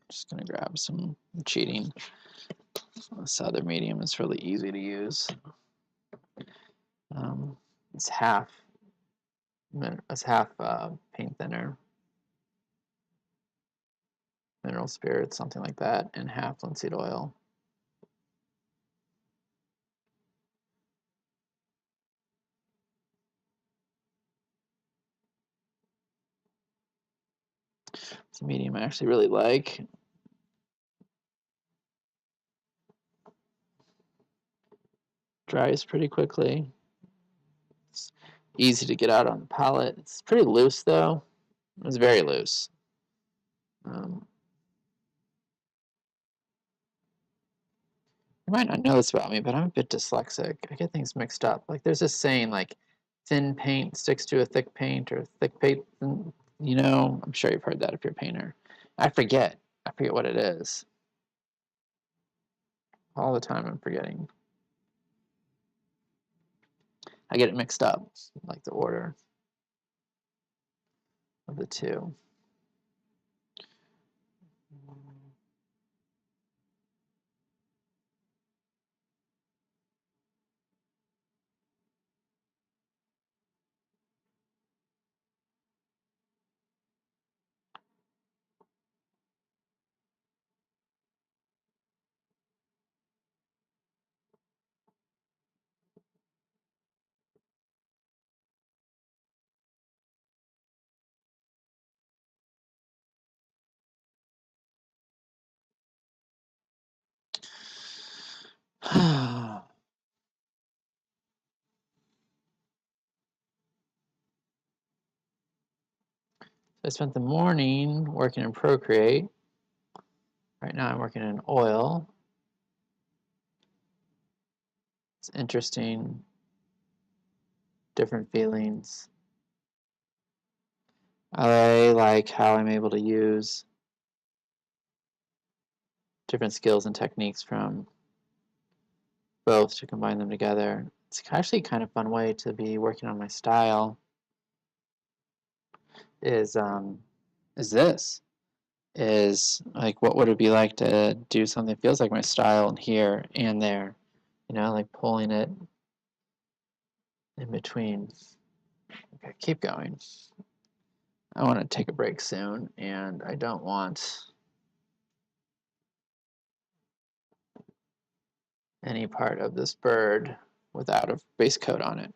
just gonna grab some cheating. This other medium is really easy to use. It's half paint thinner, mineral spirits, something like that, and half linseed oil. It's a medium I actually really like. Dries pretty quickly. It's easy to get out on the palette. It's pretty loose though. It's very loose. You might not know this about me, but I'm a bit dyslexic. I get things mixed up. Like there's this saying like thin paint sticks to a thick paint, or thick paint, you know, I'm sure you've heard that if you're a painter. I forget what it is. All the time I'm forgetting. I get it mixed up, like the order of the two. I spent the morning working in Procreate. Right now I'm working in oil. It's interesting, different feelings. I like how I'm able to use different skills and techniques from both to combine them together. It's actually kind of fun way to be working on my style is like, what would it be like to do something that feels like my style here and there, you know, like pulling it in between. Okay, keep going. I want to take a break soon, and I don't want any part of this bird without a base coat on it.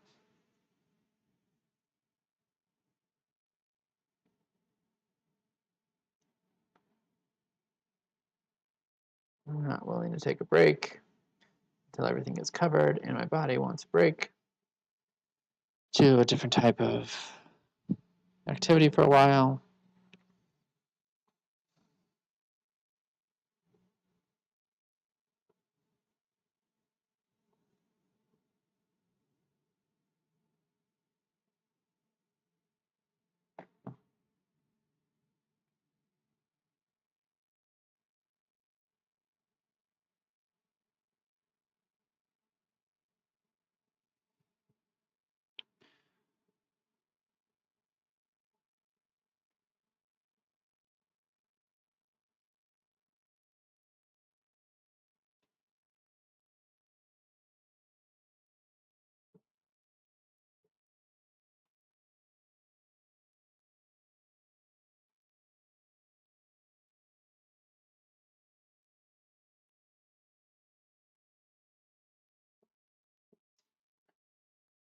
I'm not willing to take a break until everything is covered, and my body wants a break to a different type of activity for a while.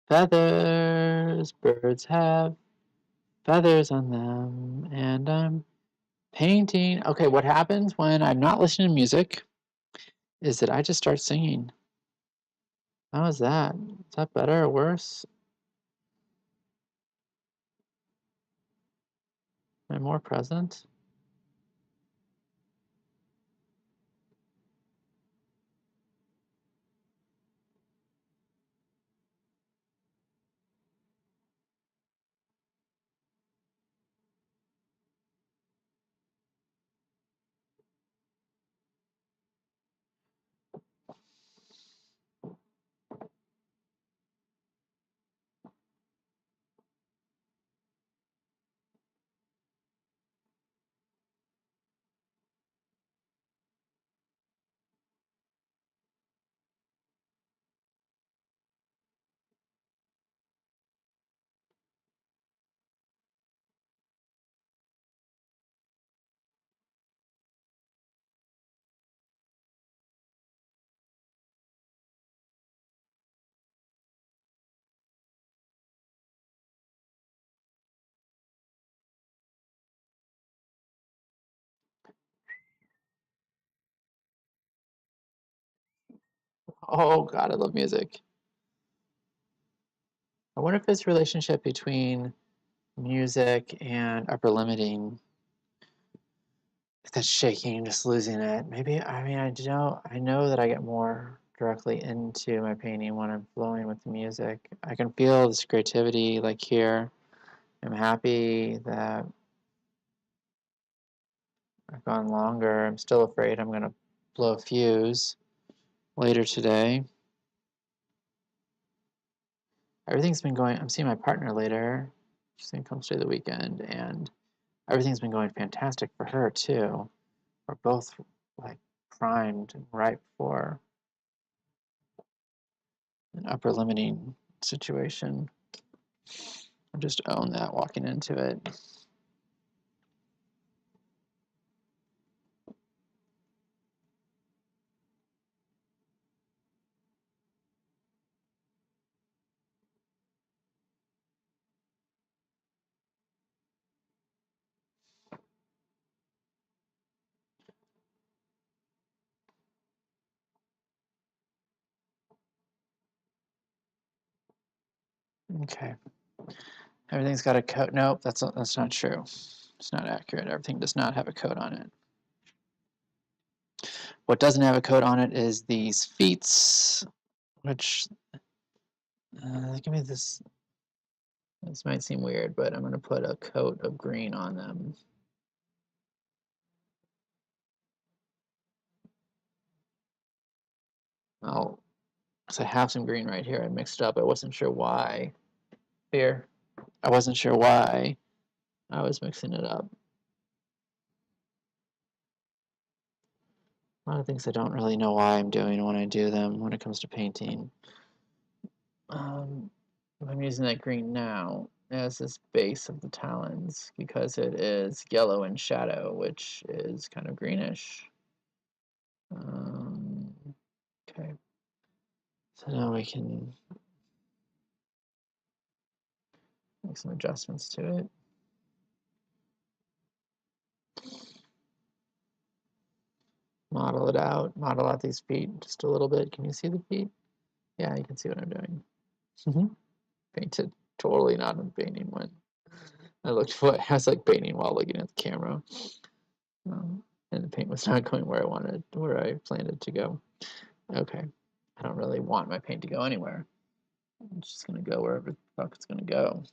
Feathers, birds have feathers on them, and I'm painting. Okay, what happens when I'm not listening to music is that I just start singing. How is that? Is that better or worse? Am I more present? Oh God, I love music. I wonder if this relationship between music and upper limiting, if that's shaking, just losing it. Maybe, I mean, I know that I get more directly into my painting when I'm flowing with the music. I can feel this creativity like here. I'm happy that I've gone longer. I'm still afraid I'm gonna blow a fuse later today. Everything's been going, I'm seeing my partner later. She's gonna come stay the weekend, and everything's been going fantastic for her too. We're both like primed and ripe for an upper limiting situation. I just own that walking into it. Okay. Everything's got a coat. Nope, that's not true. It's not accurate. Everything does not have a coat on it. What doesn't have a coat on it is these feet, which give me this. This might seem weird, but I'm going to put a coat of green on them. Oh, so I have some green right here. I mixed up. I wasn't sure why. Here. I wasn't sure why I was mixing it up. A lot of things I don't really know why I'm doing when I do them when it comes to painting. I'm using that green now as this base of the talons because it is yellow in shadow, which is kind of greenish. Okay. So now we can make some adjustments to it. Model out these feet just a little bit. Can you see the feet? Yeah, you can see what I'm doing. Painted totally not in painting when I looked I was like painting while looking at the camera. And the paint was not going where I planned it to go. Okay. I don't really want my paint to go anywhere. It's just gonna go wherever the fuck it's gonna go.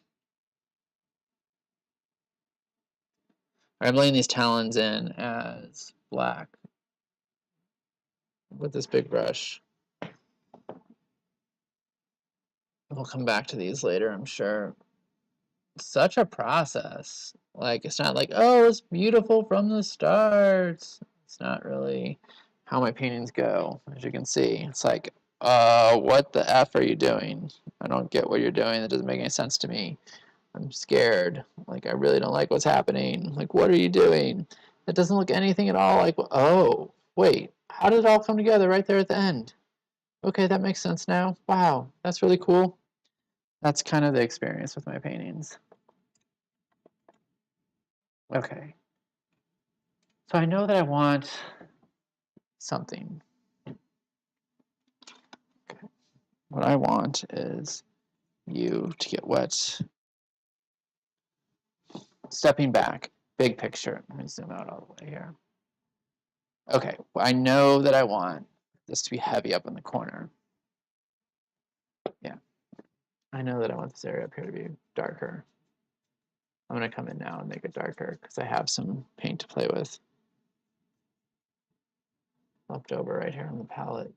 I'm laying these talons in as black with this big brush. We'll come back to these later, I'm sure. Such a process. Like, it's not like, oh, it's beautiful from the start. It's not really how my paintings go, as you can see. It's like, what the F are you doing? I don't get what you're doing. That doesn't make any sense to me. I'm scared. Like, I really don't like what's happening. Like, what are you doing? It doesn't look anything at all like, oh, wait, how did it all come together right there at the end? Okay, that makes sense now. Wow, that's really cool. That's kind of the experience with my paintings. Okay. So I know that I want something. Okay. What I want is you to get wet. Stepping back, big picture. Let me zoom out all the way here. Okay, well, I know that I want this to be heavy up in the corner. Yeah, I know that I want this area up here to be darker. I'm gonna come in now and make it darker because I have some paint to play with left over right here on the palette.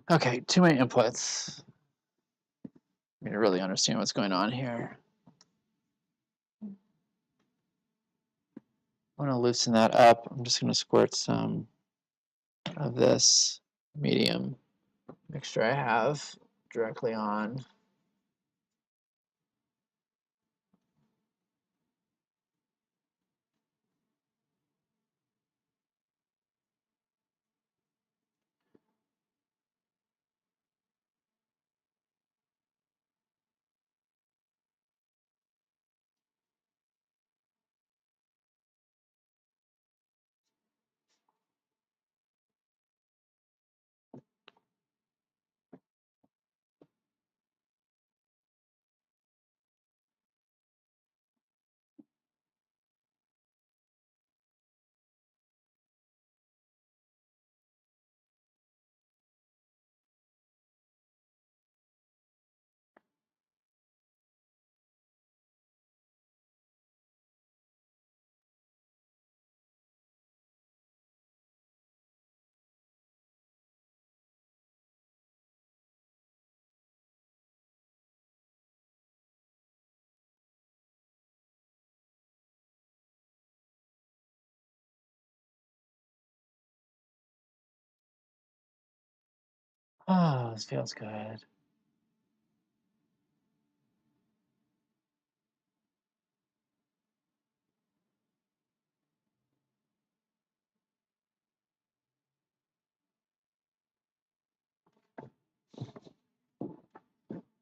Okay, too many inputs. I need to really understand what's going on here. I want to loosen that up. I'm just going to squirt some of this medium mixture I have directly on. Oh, this feels good.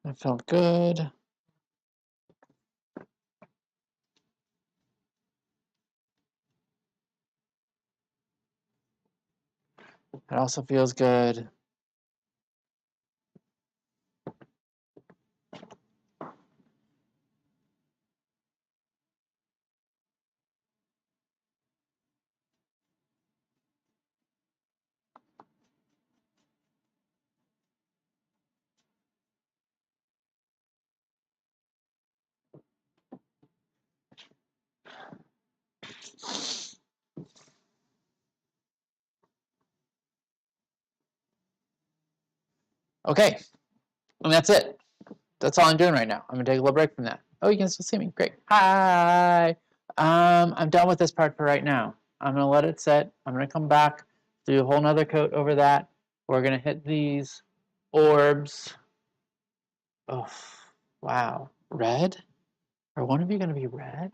That felt good. It also feels good. Okay, and that's it. That's all I'm doing right now. I'm gonna take a little break from that. Oh, you can still see me. Great. Hi. I'm done with this part for right now. I'm gonna let it set. I'm gonna come back, do a whole nother coat over that. We're gonna hit these orbs. Oh, wow. Red? Are one of you gonna be red?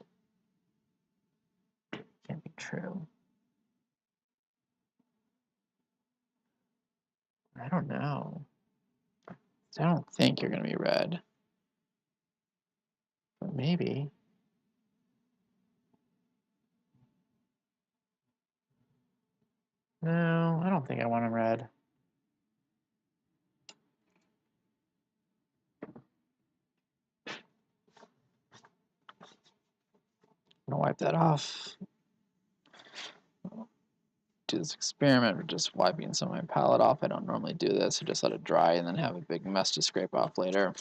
Can't be true. I don't know. I don't think you're gonna be red. But maybe. No, I don't think I want him red. I'm gonna wipe that off. Do this experiment with just wiping some of my palette off. I don't normally do this. I just let it dry and then have a big mess to scrape off later.